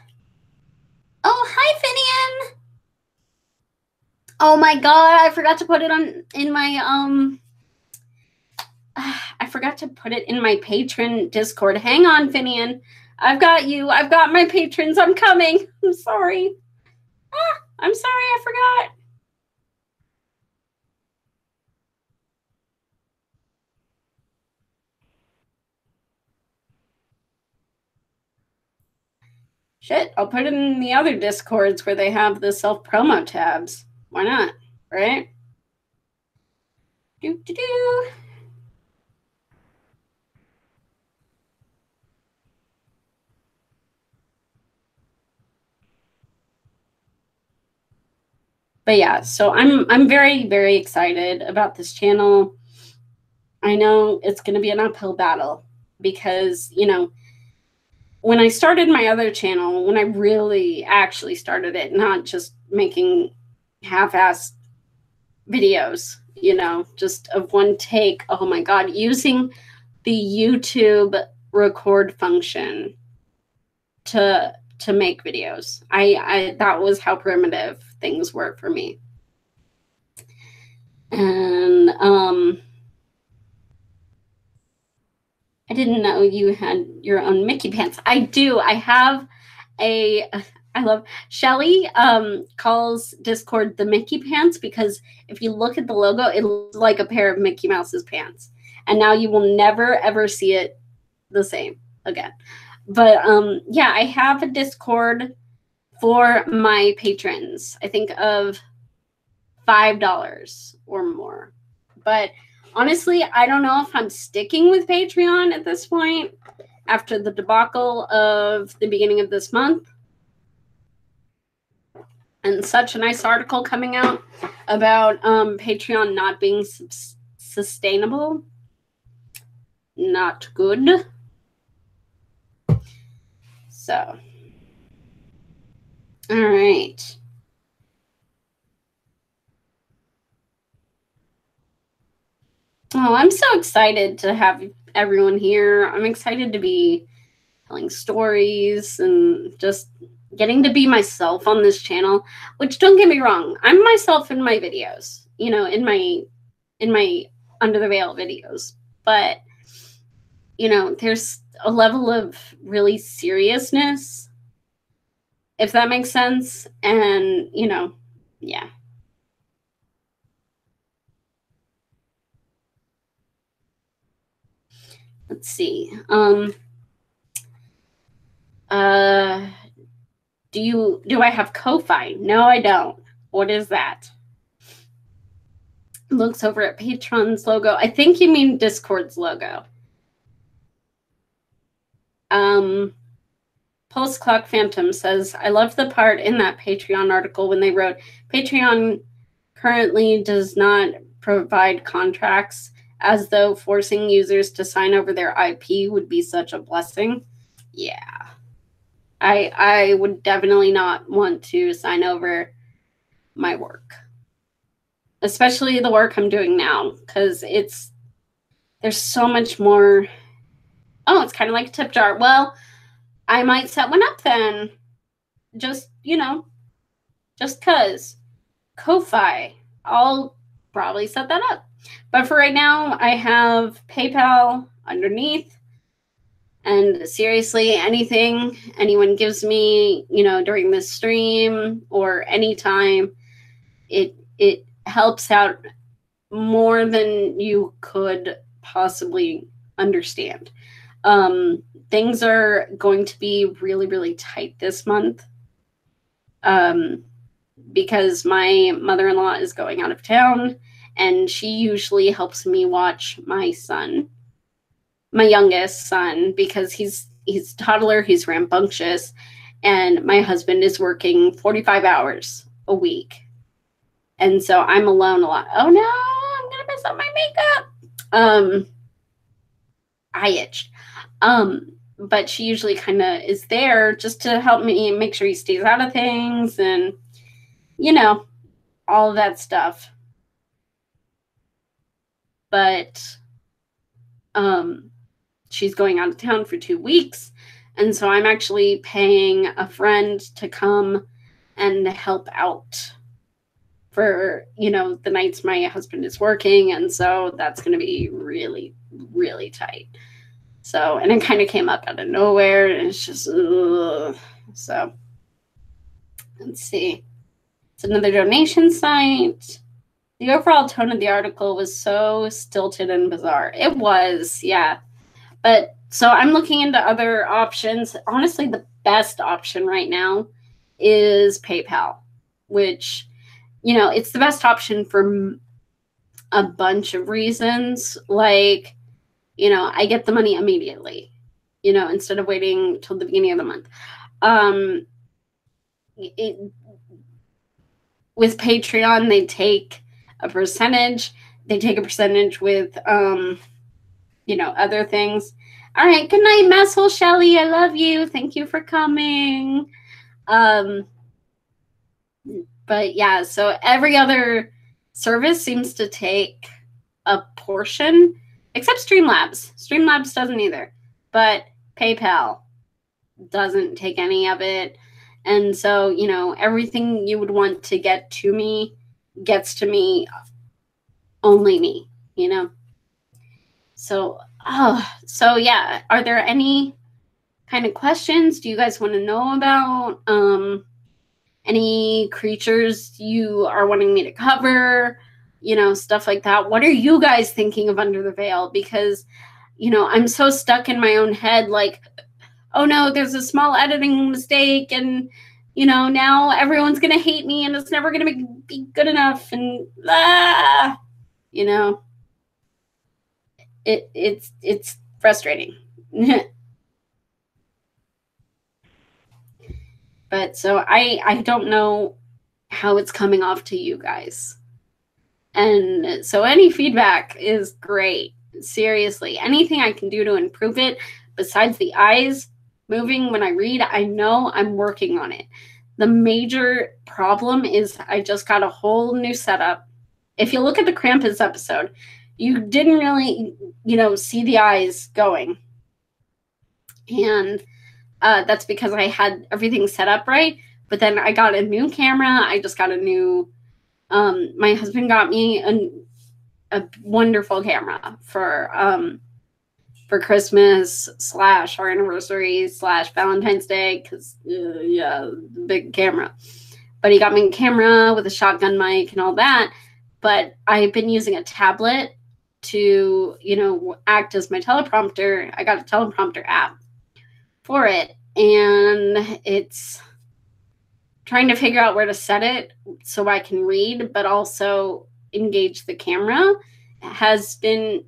Speaker 1: Oh, hi, Finian! Oh my god, I forgot to put it in my forgot to put it in my patron Discord. Hang on, Finian. I've got you. I've got my patrons. I'm coming. I'm sorry. I'm sorry. I forgot. Shit, I'll put it in the other Discords where they have the self-promo tabs. Why not? Right? Do. But yeah, so I'm very, very excited about this channel. I know it's going to be an uphill battle because, you know, when I started my other channel, when I really actually started it, not just making half-assed videos, you know, just of one take. Oh my God, using the YouTube record function to make videos. I that was how primitive things were for me. And I didn't know you had your own Mickey pants. I do. I have I love Shelly calls Discord the Mickey pants because if you look at the logo, it looks like a pair of Mickey Mouse's pants. And now you will never ever see it the same again. But yeah, I have a Discord for my patrons. I think of $5 or more. But honestly, I don't know if I'm sticking with Patreon at this point after the debacle of the beginning of this month. And such a nice article coming out about Patreon not being sustainable. Not good. So, all right. Oh, I'm so excited to have everyone here. I'm excited to be telling stories and just getting to be myself on this channel, which don't get me wrong, I'm myself in my videos, you know, in my Under the Veil videos. But, you know, there's a level of really seriousness, if that makes sense. And, you know, yeah. Let's see. Do I have Ko-Fi? No, I don't. What is that? Looks over at Patreon's logo. I think you mean Discord's logo. Pulse Clock Phantom says, I love the part in that Patreon article when they wrote, Patreon currently does not provide contracts, as though forcing users to sign over their IP would be such a blessing. Yeah. I would definitely not want to sign over my work, especially the work I'm doing now, because there's so much more. Oh, it's kind of like a tip jar. Well, I might set one up then. Just, you know, just because. Ko-Fi. I'll probably set that up. But for right now, I have PayPal underneath. And seriously, anything anyone gives me, you know, during this stream or anytime, it helps out more than you could possibly understand. Things are going to be really, really tight this month because my mother-in-law is going out of town, and she usually helps me watch my son, my youngest son, because he's a toddler, he's rambunctious, and my husband is working 45 hours a week. And so I'm alone a lot. Oh no, I'm gonna mess up my makeup. I itched. But she usually kind of is there just to help me make sure he stays out of things and, you know, all of that stuff. But she's going out of town for 2 weeks. And so I'm actually paying a friend to come and help out for, you know, the nights my husband is working. And so that's going to be really, really tight. So, and it kind of came up out of nowhere, and it's just, ugh. So let's see. It's another donation site. The overall tone of the article was so stilted and bizarre. It was, yeah. But so I'm looking into other options. Honestly, the best option right now is PayPal, which, you know, it's the best option for a bunch of reasons. Like, you know, I get the money immediately, you know, instead of waiting till the beginning of the month. With Patreon, they take a percentage. They take a percentage with, you know, other things. All right. Good night, Masshole Shelly. I love you. Thank you for coming. But yeah, so every other service seems to take a portion, except StreamLabs. StreamLabs doesn't either. But PayPal doesn't take any of it. And so, you know, everything you would want to get to me gets to me, only me, you know? So, so yeah, are there any kind of questions do you guys want to know about? Any creatures you are wanting me to cover, you know, stuff like that? What are you guys thinking of Under the Veil? Because, you know, I'm so stuck in my own head, like, oh no, there's a small editing mistake, and, you know, now everyone's going to hate me, and it's never going to be good enough, and, you know, it's frustrating. But so I don't know how it's coming off to you guys. And so any feedback is great. Seriously, anything I can do to improve it besides the eyes moving when I read, I know I'm working on it. The major problem is I just got a whole new setup. If you look at the Krampus episode, you didn't really, you know, see the eyes going. And that's because I had everything set up right. But then I got a new camera. I just got a new, my husband got me a wonderful camera for Christmas / our anniversary / Valentine's Day. Cause yeah, big camera, but he got me a camera with a shotgun mic and all that. But I've been using a tablet to, you know, act as my teleprompter. I got a teleprompter app for it, and it's trying to figure out where to set it so I can read, but also engage the camera has been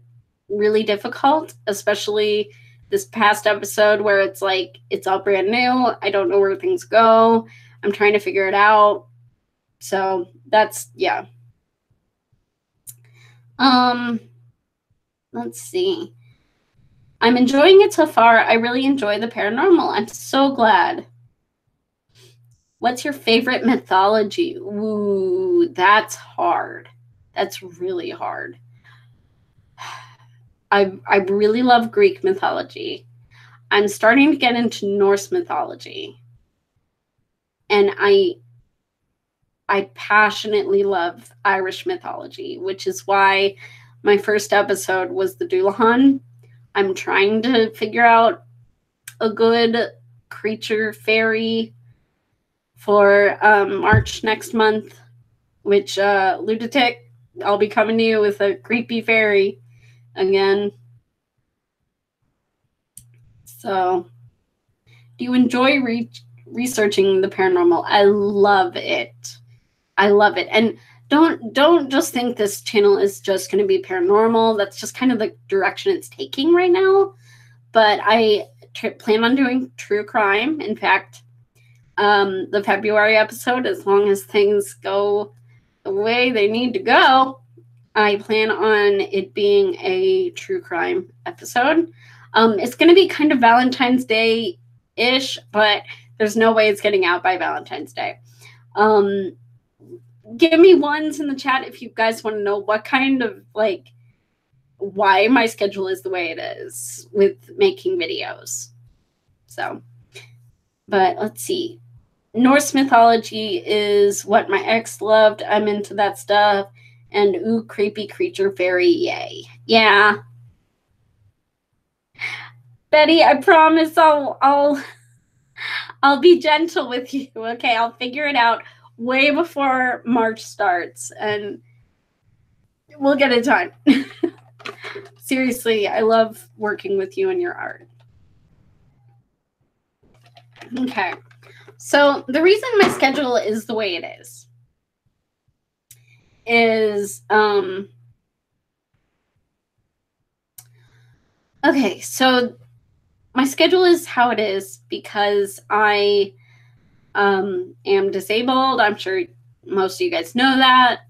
Speaker 1: really difficult, especially this past episode where it's like, it's all brand new. I don't know where things go. I'm trying to figure it out. So that's, yeah. Let's see. I'm enjoying it so far. I really enjoy the paranormal. I'm so glad. What's your favorite mythology? Ooh, that's hard. That's really hard. I really love Greek mythology. I'm starting to get into Norse mythology. And I passionately love Irish mythology, which is why my first episode was the Dullahan. I'm trying to figure out a good creature fairy for March next month, which Lewdatic, I'll be coming to you with a creepy fairy again. So, do you enjoy researching the paranormal? I love it. I love it. And don't just think this channel is just going to be paranormal. That's just kind of the direction it's taking right now. But I plan on doing true crime. In fact, the February episode, as long as things go the way they need to go, I plan on it being a true crime episode. It's going to be kind of Valentine's Day-ish, but there's no way it's getting out by Valentine's Day. Give me ones in the chat if you guys want to know what kind of, like, why my schedule is the way it is with making videos. So, but let's see. Norse mythology is what my ex loved. I'm into that stuff. And ooh, creepy creature fairy, yay. Yeah. Betty, I promise I'll be gentle with you. Okay, I'll figure it out way before March starts and we'll get it done. Seriously, I love working with you and your art. Okay. So the reason my schedule is the way it is okay, so my schedule is how it is because I am disabled. I'm sure most of you guys know that.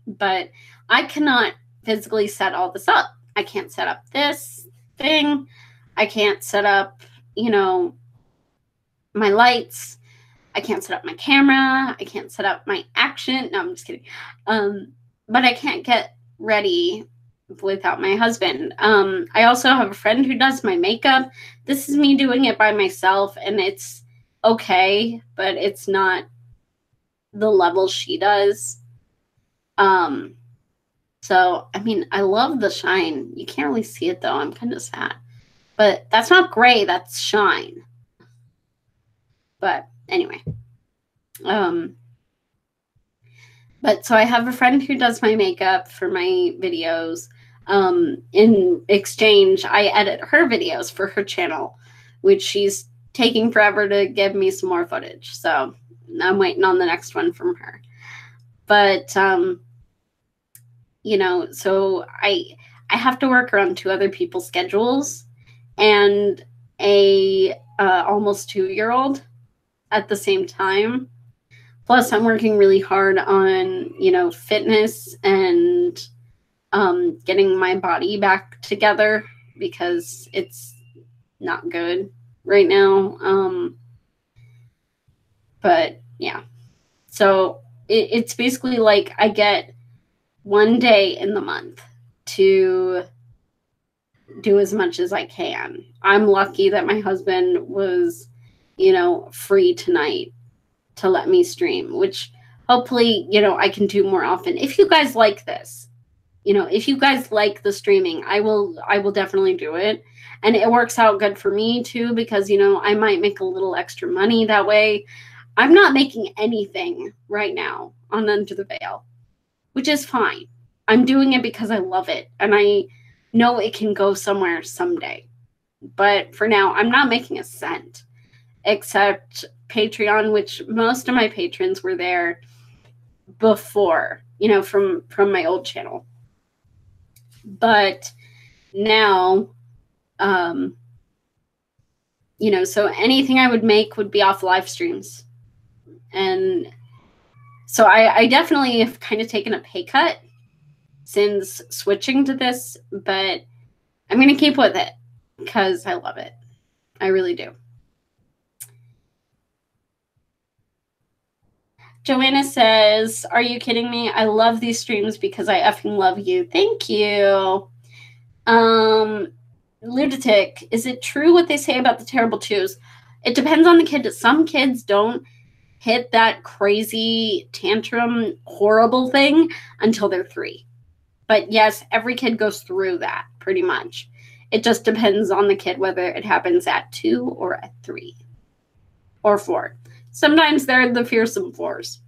Speaker 1: But I cannot physically set all this up. I can't set up this thing. I can't set up, you know, my lights. I can't set up my camera. I can't set up my action. No, I'm just kidding. But I can't get ready without my husband. I also have a friend who does my makeup. This is me doing it by myself, and it's okay, but it's not the level she does. So, I mean, I love the shine. You can't really see it, though. I'm kind of sad. But that's not gray. That's shine. But anyway. But so I have a friend who does my makeup for my videos. In exchange, I edit her videos for her channel, which she's taking forever to give me some more footage. So I'm waiting on the next one from her. But, you know, so I have to work around 2 other people's schedules and a almost 2-year-old at the same time. Plus, I'm working really hard on, you know, fitness and getting my body back together because it's not good right now. But yeah, so it's basically like I get 1 day in the month to do as much as I can. I'm lucky that my husband was, you know, free tonight to let me stream, which hopefully, you know, I can do more often. If you guys like this, you know, if you guys like the streaming, I will definitely do it. And it works out good for me too, because, you know, I might make a little extra money that way. I'm not making anything right now on Under the Veil, which is fine. I'm doing it because I love it. And I know it can go somewhere someday. But for now, I'm not making a cent, except Patreon, which most of my patrons were there before, you know, from my old channel. But now, you know, so anything I would make would be off live streams. And so I definitely have kind of taken a pay cut since switching to this, but I'm going to keep with it because I love it. I really do. Joanna says, are you kidding me? I love these streams because I effing love you. Thank you. Lewdatic, is it true what they say about the terrible twos? It depends on the kid. Some kids don't hit that crazy tantrum horrible thing until they're 3. But yes, every kid goes through that pretty much. It just depends on the kid whether it happens at 2 or at 3 or 4. Sometimes they're the fearsome 4s.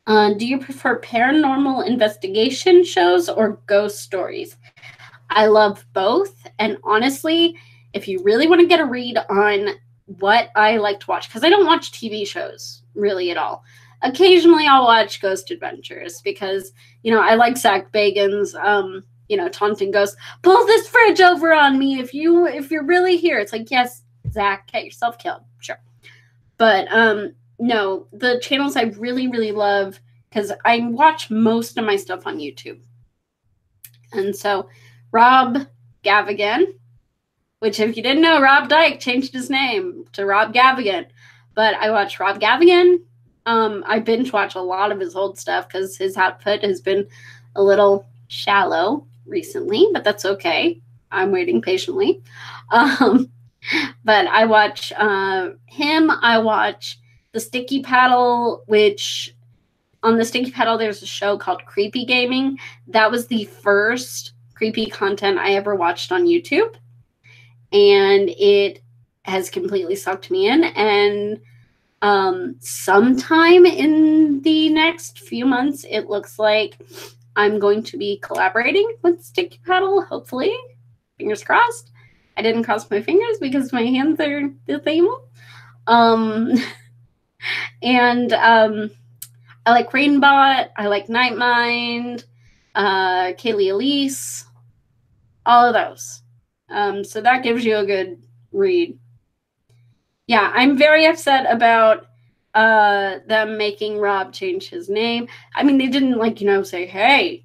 Speaker 1: Do you prefer paranormal investigation shows or ghost stories? I love both. And honestly, if you really want to get a read on what I like to watch, because I don't watch TV shows really at all. Occasionally I'll watch Ghost Adventures because, you know, I like Zach Bagans, you know, taunting ghosts. Pull this fridge over on me if you're really here. It's like, yes, Zach, get yourself killed. Sure. But no, the channels I really, really love, because I watch most of my stuff on YouTube. And so Rob Gavigan, which if you didn't know, Rob Dyke changed his name to Rob Gavigan. But I watch Rob Gavigan. I binge watch a lot of his old stuff because his output has been a little shallow recently, but that's okay. I'm waiting patiently. But I watch him. I watch the Sticky Paddle, which on the Sticky Paddle, there's a show called Creepy Gaming. That was the first creepy content I ever watched on YouTube. And it has completely sucked me in. And sometime in the next few months, it looks like I'm going to be collaborating with Sticky Paddle, hopefully. Fingers crossed. I didn't cross my fingers because my hands are disabled. And I like Rainbot. I like Nightmind, Kaylee Elise, all of those. So that gives you a good read. Yeah, I'm very upset about them making Rob change his name. I mean, they didn't say, hey,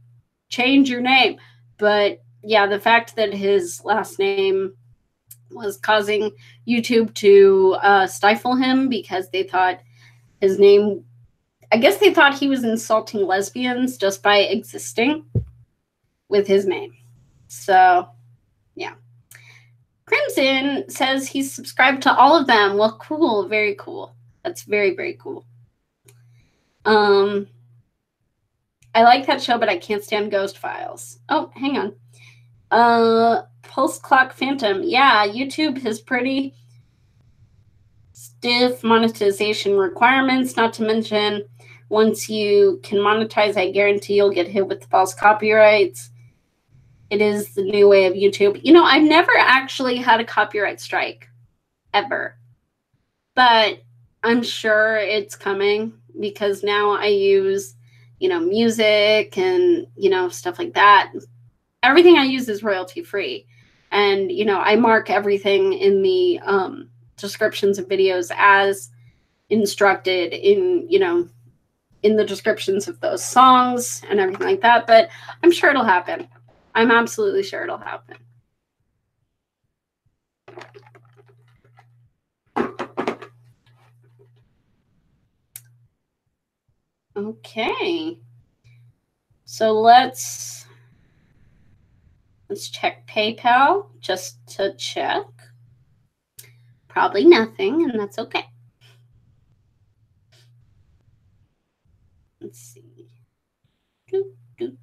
Speaker 1: change your name. But yeah, the fact that his last name was causing YouTube to stifle him because they thought his name, I guess they thought he was insulting lesbians just by existing with his name. So, yeah. Crimson says he's subscribed to all of them. Well, cool. Very cool. That's very, very cool. I like that show, but I can't stand Ghost Files. Oh, hang on. Pulse Clock Phantom. Yeah, YouTube has pretty stiff monetization requirements, not to mention once you can monetize, I guarantee you'll get hit with false copyrights. It is the new way of YouTube. You know, I've never actually had a copyright strike, ever. But I'm sure it's coming because now I use, music and, stuff like that. Everything I use is royalty free. And, I mark everything in the descriptions of videos as instructed in, in the descriptions of those songs and everything like that. But I'm sure it'll happen. I'm absolutely sure it'll happen. Okay. So let's check PayPal just to check. Probably nothing, and that's okay. Let's see. Doop, doop.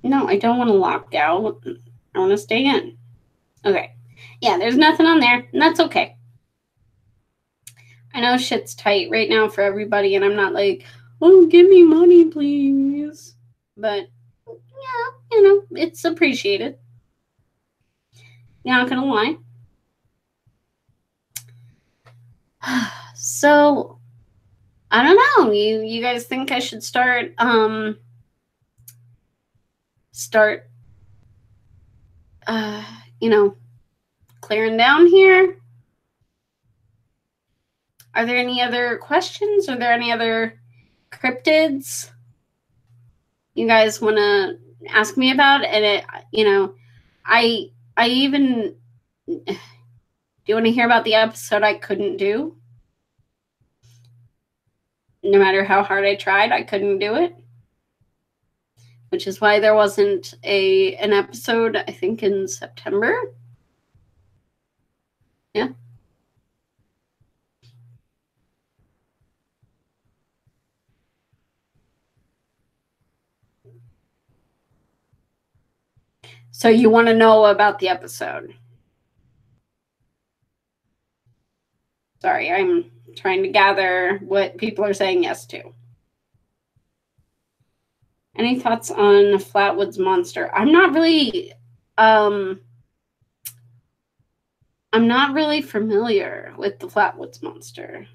Speaker 1: No, I don't want to lock out. I want to stay in. Okay. Yeah, there's nothing on there, and that's okay. I know shit's tight right now for everybody, and I'm not like, oh, give me money, please. But, yeah, it's appreciated. Not gonna lie. So, I don't know. You guys think I should start clearing down here? Are there any other questions? Are there any other cryptids you guys want to ask me about? And I even, do you want to hear about the episode I couldn't do? No matter how hard I tried, I couldn't do it. Which is why there wasn't an episode, I think, in September. Yeah. So you want to know about the episode? Sorry, I'm trying to gather what people are saying yes to. Any thoughts on Flatwoods Monster? I'm not really familiar with the Flatwoods Monster.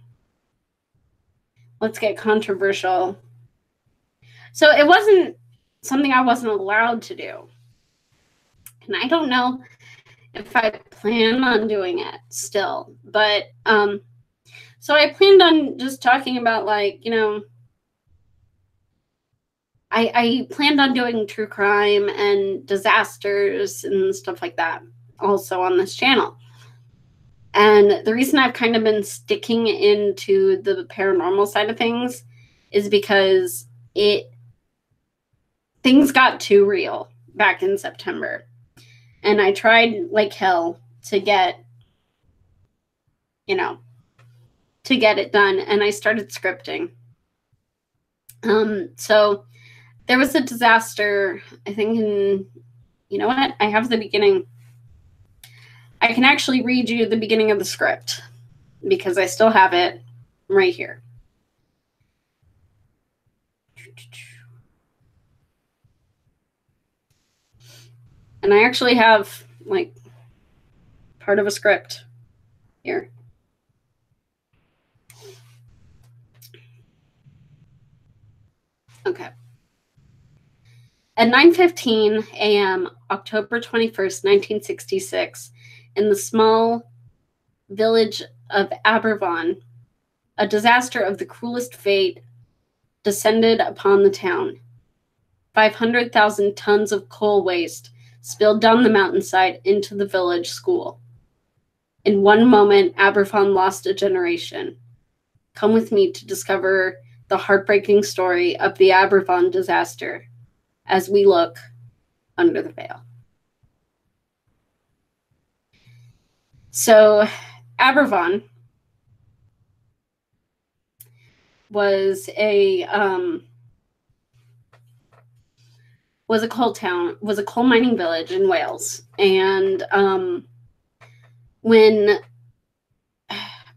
Speaker 1: Let's get controversial. So it wasn't something I wasn't allowed to do. And I don't know if I plan on doing it still. But so I planned on just talking about I planned on doing true crime and disasters and stuff like that also on this channel. And the reason I've kind of been sticking into the paranormal side of things is because things got too real back in September. And I tried like hell to get it done. And I started scripting. So there was a disaster, I think you know what? I have the beginning. I can actually read you the beginning of the script because I still have it right here. And I actually have like part of a script here. Okay. At 9:15 a.m., October 21st, 1966, in the small village of Aberfan, a disaster of the cruelest fate descended upon the town. 500,000 tons of coal waste spilled down the mountainside into the village school. In one moment, Aberfan lost a generation. Come with me to discover the heartbreaking story of the Aberfan disaster as we look under the veil. So, Aberfan was a coal town, was a coal mining village in Wales, and when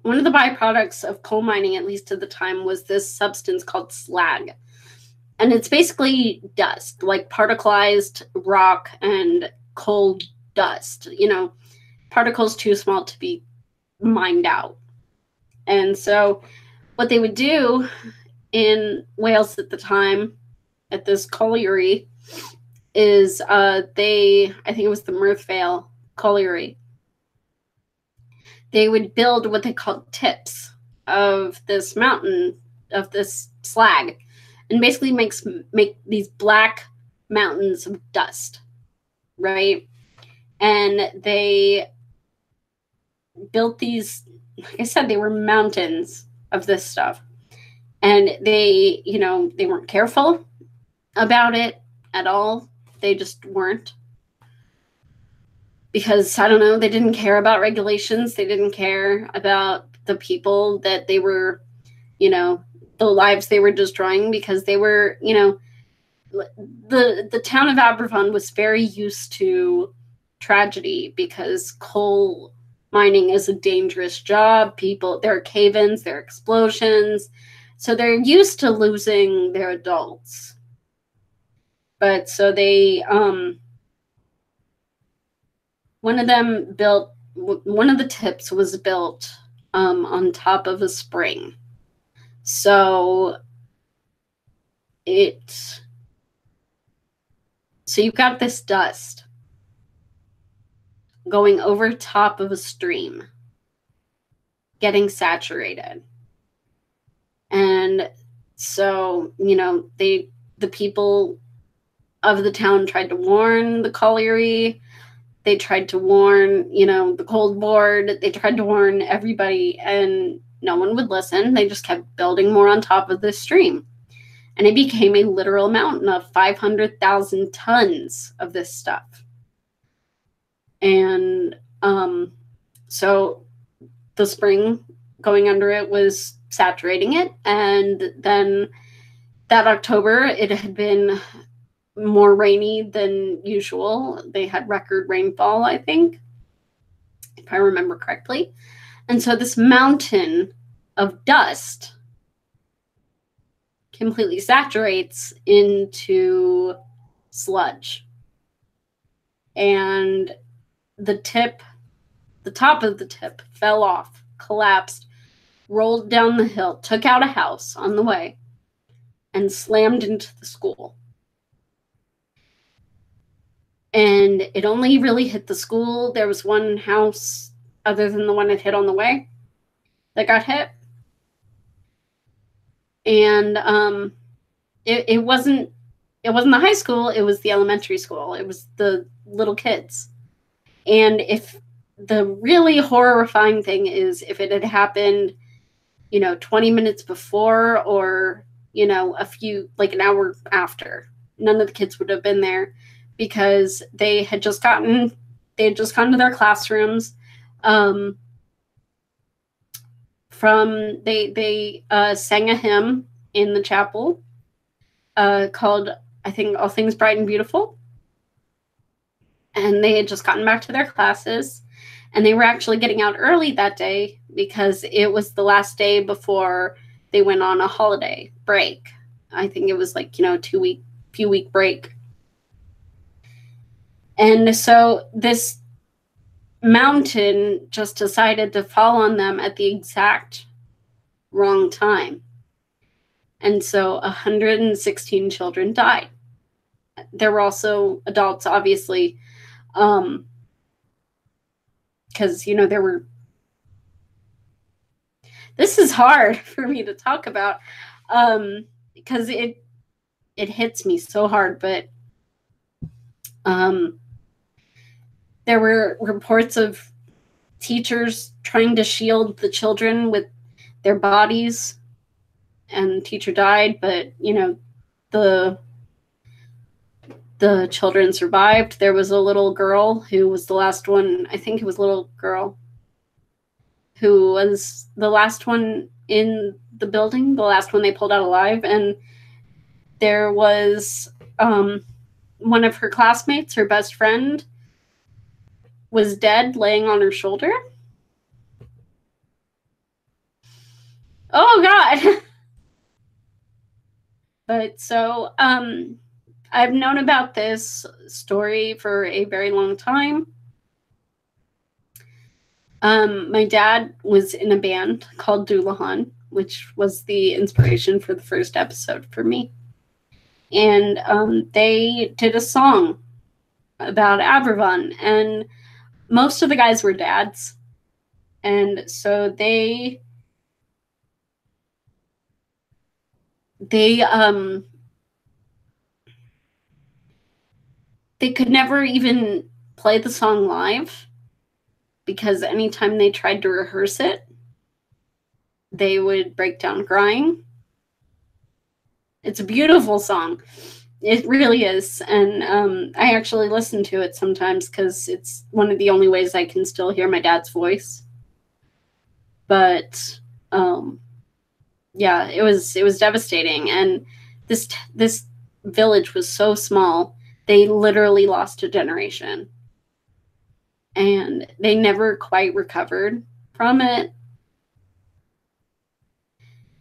Speaker 1: one of the byproducts of coal mining, at least at the time, was this substance called slag. And it's basically dust, like particleized rock and coal dust, particles too small to be mined out. And so what they would do in Wales at the time, at this colliery, is I think it was the Murthvale colliery, they would build what they called tips of this mountain, of this slag, and basically make these black mountains of dust, right? And they built these, like I said, they were mountains of this stuff. And they weren't careful about it at all. They just weren't. Because, I don't know, they didn't care about regulations. They didn't care about the people that they were, the lives they were destroying, because they were, the town of Aberfan was very used to tragedy because coal mining is a dangerous job. There are cave-ins, there are explosions. So they're used to losing their adults. But so they, one of the tips was built on top of a spring. So you've got this dust going over top of a stream, getting saturated. And so, the people of the town tried to warn the colliery. They tried to warn, the cold board. They tried to warn everybody, and no one would listen. They just kept building more on top of this stream. And it became a literal mountain of 500,000 tons of this stuff. And so the spring going under it was saturating it. And then that October, it had been more rainy than usual. They had record rainfall, I think, if I remember correctly. And so this mountain of dust completely saturates into sludge. And the top of the tip fell off, collapsed, rolled down the hill, took out a house on the way, and slammed into the school. And it only really hit the school. There was one house, other than the one it hit on the way, that got hit. And it wasn't the high school, it was the elementary school. It was the little kids. And if the really horrifying thing is if it had happened, 20 minutes before or, an hour after, none of the kids would have been there because they had just gone to their classrooms. They sang a hymn in the chapel called, I think, All Things Bright and Beautiful. And they had just gotten back to their classes. And they were actually getting out early that day because it was the last day before they went on a holiday break. I think it was like, few week break. And so this mountain just decided to fall on them at the exact wrong time. And so 116 children died. There were also adults, obviously, because, there were... This is hard for me to talk about because it hits me so hard, but there were reports of teachers trying to shield the children with their bodies, and the teacher died, but, the children survived. There was a little girl who was the last one, I think it was a little girl, who was the last one in the building, the last one they pulled out alive, and there was one of her classmates, her best friend, was dead, laying on her shoulder. Oh, God. But so I've known about this story for a very long time. My dad was in a band called Dolat, which was the inspiration for the first episode for me. And they did a song about Aberfan, and most of the guys were dads. And so they could never even play the song live because anytime they tried to rehearse it, they would break down crying. It's a beautiful song. It really is. And I actually listen to it sometimes because it's one of the only ways I can still hear my dad's voice. But yeah, it was devastating. And this village was so small, they literally lost a generation. And they never quite recovered from it.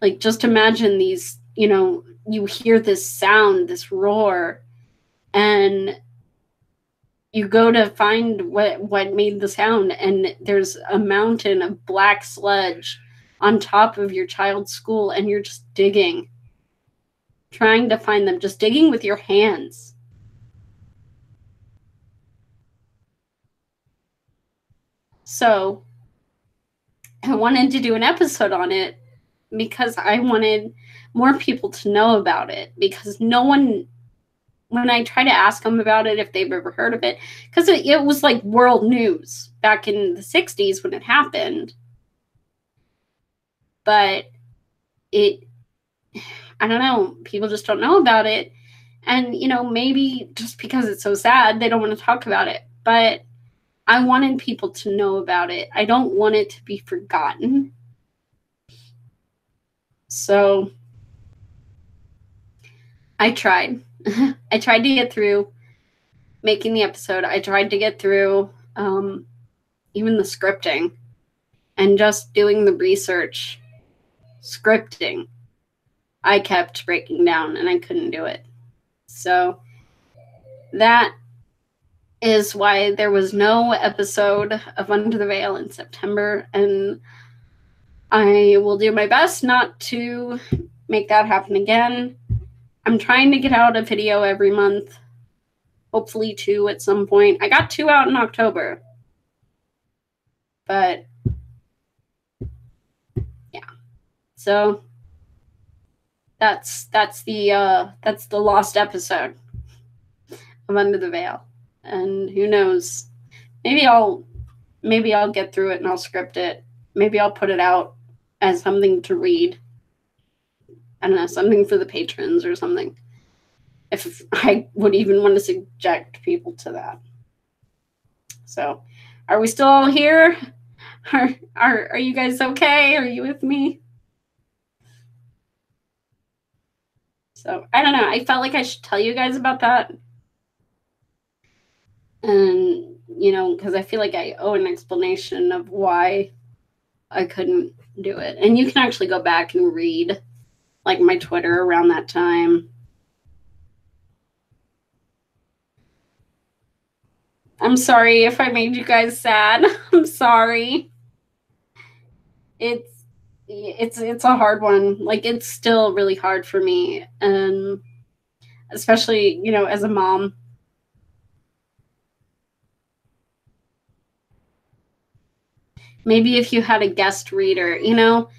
Speaker 1: Like, just imagine these, you hear this sound, this roar, and you go to find what made the sound, and there's a mountain of black sludge on top of your child's school, and you're just digging, trying to find them, just digging with your hands. So I wanted to do an episode on it because I wanted more people to know about it, because no one, when I try to ask them about it, if they've ever heard of it, because it was like world news back in the 60s when it happened. But I don't know, people just don't know about it. And, maybe just because it's so sad, they don't want to talk about it. But I wanted people to know about it. I don't want it to be forgotten. So I tried. I tried to get through making the episode. I tried to get through even the scripting and just doing the research. Scripting, I kept breaking down and I couldn't do it. So that is why there was no episode of Under the Veil in September, and I will do my best not to make that happen again. I'm trying to get out a video every month, hopefully 2 at some point. I got 2 out in October, but yeah. So that's the lost episode of Under the Veil. And who knows, maybe I'll maybe I'll get through it and I'll script it. Maybe I'll put it out as something to read. I don't know, something for the patrons or something. If I would even want to subject people to that. So, are we still all here? Are you guys okay? Are you with me? So, I don't know. I felt like I should tell you guys about that. And, you know, because I feel like I owe an explanation of why I couldn't do it. And you can actually go back and read, like, my Twitter around that time. I'm sorry if I made you guys sad. I'm sorry. It's a hard one. Like, it's still really hard for me, and especially, you know, as a mom. Maybe if you had a guest reader, you know,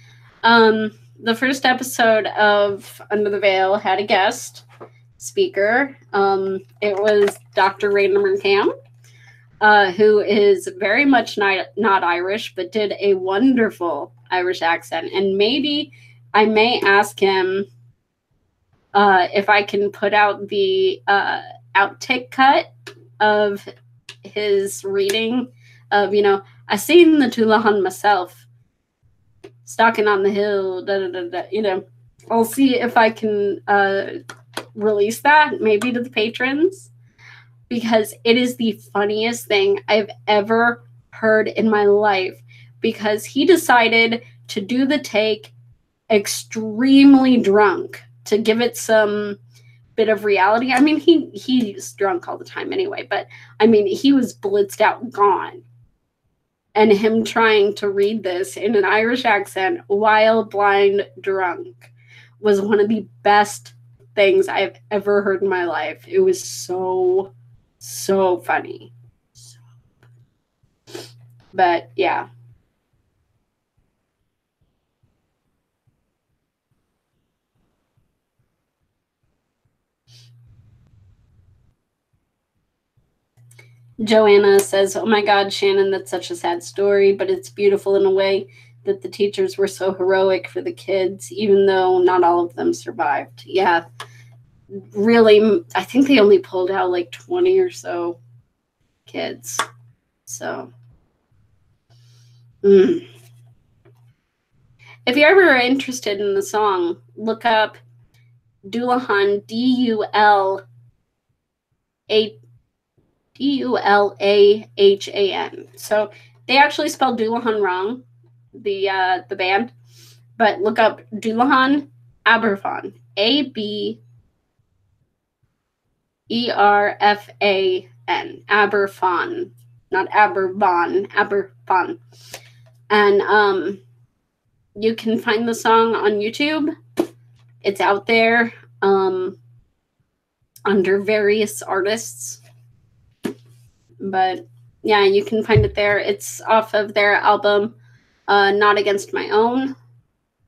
Speaker 1: the first episode of Under the Veil had a guest speaker. It was Dr. Rainer Cam, who is very much not Irish, but did a wonderful Irish accent. And maybe I may ask him if I can put out the outtake cut of his reading of, you know, I seen the Tullahan myself, stalking on the hill, da, da, da, da, you know. I'll see if I can release that, maybe to the patrons, because it is the funniest thing I've ever heard in my life, because he decided to do the take extremely drunk to give it some bit of reality. I mean, he's drunk all the time anyway, but I mean, he was blitzed out, gone. And him trying to read this in an Irish accent while blind drunk was one of the best things I've ever heard in my life. It was so funny. But yeah. Joanna says, oh my God, Shannon, that's such a sad story, but it's beautiful in a way that the teachers were so heroic for the kids, even though not all of them survived. Yeah, really, I think they only pulled out like 20 or so kids. So, if you're ever interested in the song, look up Dullahan, Dulahan. So they actually spelled Dullahan wrong, the band, but look up Dullahan Aberfan, Aberfan, Aberfan, not Aberfan, Aberfan, and you can find the song on YouTube. It's out there under various artists. But yeah, you can find it there. It's off of their album, Not Against My Own.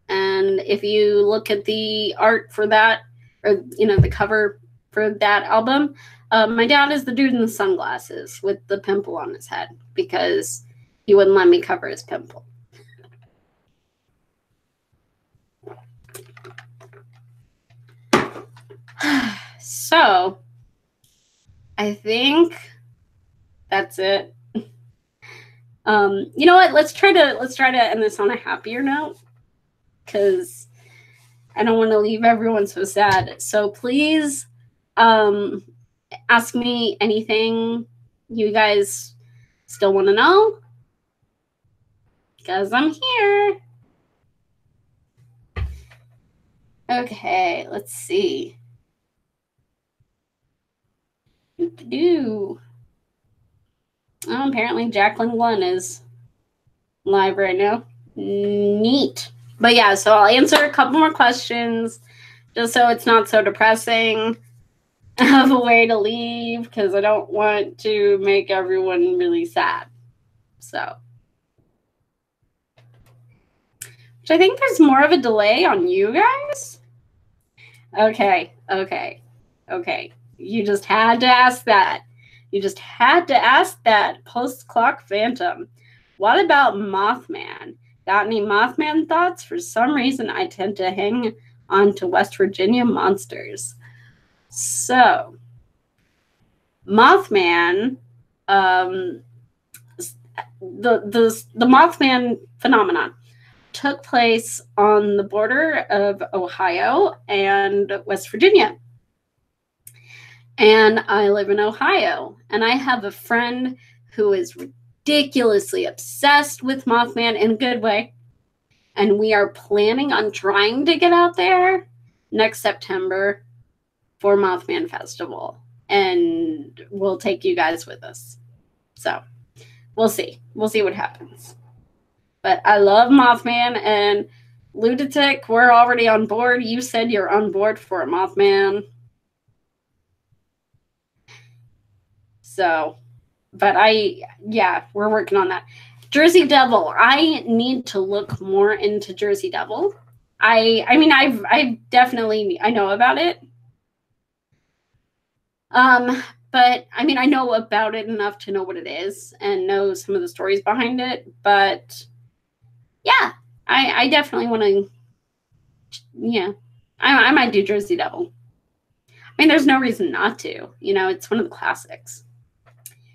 Speaker 1: And if you look at the art for that, or, you know, the cover for that album, my dad is the dude in the sunglasses with the pimple on his head, because he wouldn't let me cover his pimple. So, I think that's it. You know what? Let's try to end this on a happier note, because I don't want to leave everyone so sad. So please, ask me anything you guys still want to know, because I'm here. Okay, let's see. Oh, apparently Jacqueline 1 is live right now. Neat. But yeah, so I'll answer a couple more questions just so it's not so depressing of a way to leave, because I don't want to make everyone really sad. So, which I think there's more of a delay on you guys. Okay. You just had to ask that. You just had to ask that. Post-clock phantom. What about Mothman? Got any Mothman thoughts? For some reason, I tend to hang on to West Virginia monsters. So, Mothman, the Mothman phenomenon took place on the border of Ohio and West Virginia. And I live in Ohio, and I have a friend who is ridiculously obsessed with Mothman in a good way. And we are planning on trying to get out there next September for Mothman Festival. And we'll take you guys with us. So we'll see. We'll see what happens. But I love Mothman, and Lewdatic, we're already on board. You said you're on board for a Mothman. So, but we're working on that. Jersey Devil. I need to look more into Jersey Devil. I mean, I've definitely, I know about it. But I mean, I know about it enough to know what it is and know some of the stories behind it. But yeah, I definitely want to, I might do Jersey Devil. I mean, there's no reason not to. You know, it's one of the classics.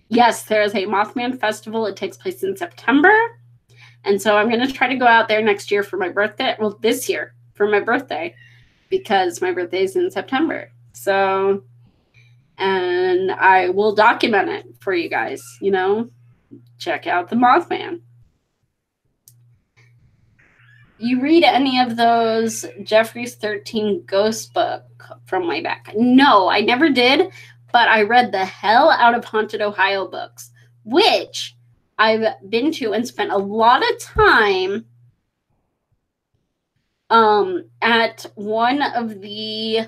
Speaker 1: Yes, there's a Mothman Festival. It takes place in September. And so I'm going to try to go out there next year for my birthday. Well, this year for my birthday, because my birthday is in September. So, and I will document it for you guys, you know, check out the Mothman. You read any of those Jeffrey's 13 ghost book from way back? No, I never did. But I read the hell out of Haunted Ohio books, which I've been to and spent a lot of time at one of the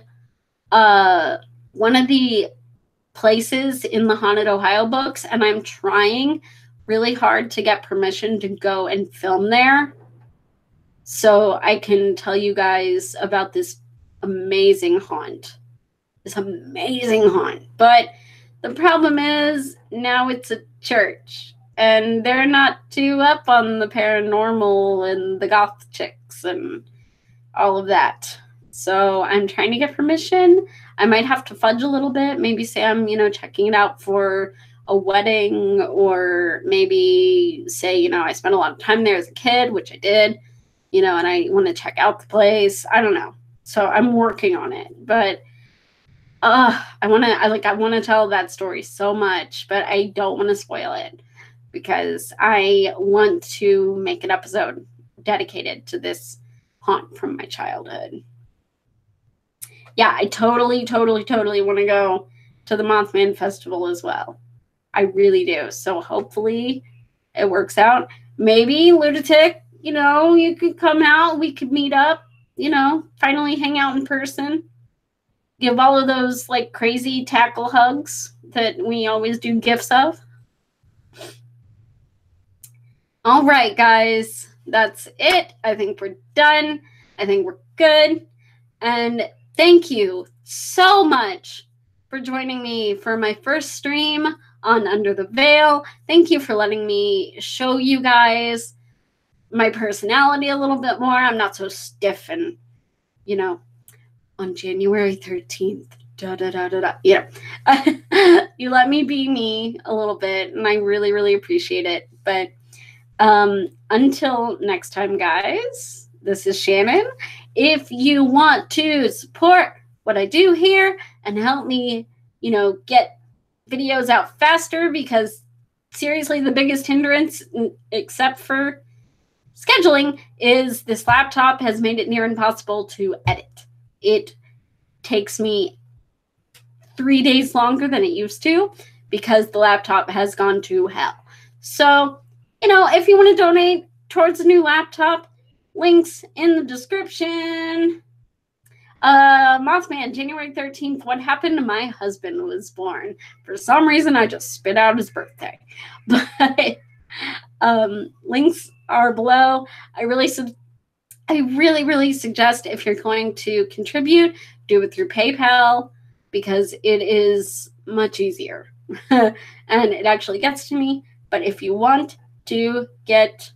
Speaker 1: places in the Haunted Ohio books, and I'm trying really hard to get permission to go and film there so I can tell you guys about this amazing haunt. But the problem is now it's a church, and they're not too up on the paranormal and the goth chicks and all of that. So I'm trying to get permission. I might have to fudge a little bit, maybe say I'm, checking it out for a wedding, or maybe say, I spent a lot of time there as a kid, which I did, and I want to check out the place. I don't know. So I'm working on it, but I want to tell that story so much, but I don't want to spoil it because I want to make an episode dedicated to this haunt from my childhood. Yeah, I totally want to go to the Mothman Festival as well. I really do. So hopefully it works out. Maybe Lewdatic, you could come out. We could meet up, finally hang out in person. Give all of those crazy tackle hugs that we always do gifs of. All right, guys, that's it. I think we're done. I think we're good. And thank you so much for joining me for my first stream on Under the Veil. Thank you for letting me show you guys my personality a little bit more. I'm not so stiff and, on January 13th, you let me be me a little bit, and I really, really appreciate it. But until next time, guys, this is Shannon. If you want to support what I do here and help me, get videos out faster, because seriously, the biggest hindrance, except for scheduling, is this laptop has made it near impossible to edit. It takes me 3 days longer than it used to because the laptop has gone to hell. So, if you want to donate towards a new laptop, links in the description. Mothman, January 13th, what happened to my husband was born. For some reason, I just spit out his birthday. But links are below. I really suggest, if you're going to contribute, do it through PayPal, because it is much easier and it actually gets to me. But if you want to get,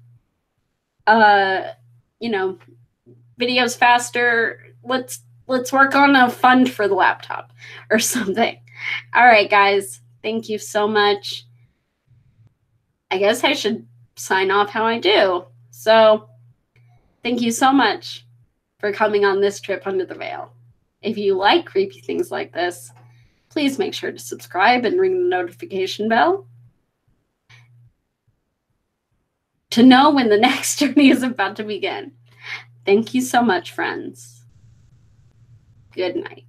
Speaker 1: you know, videos faster. Let's work on a fund for the laptop or something. All right, guys. Thank you so much. I guess I should sign off how I do. So thank you so much for coming on this trip under the veil. If you like creepy things like this, please make sure to subscribe and ring the notification bell to know when the next journey is about to begin. Thank you so much, friends. Good night.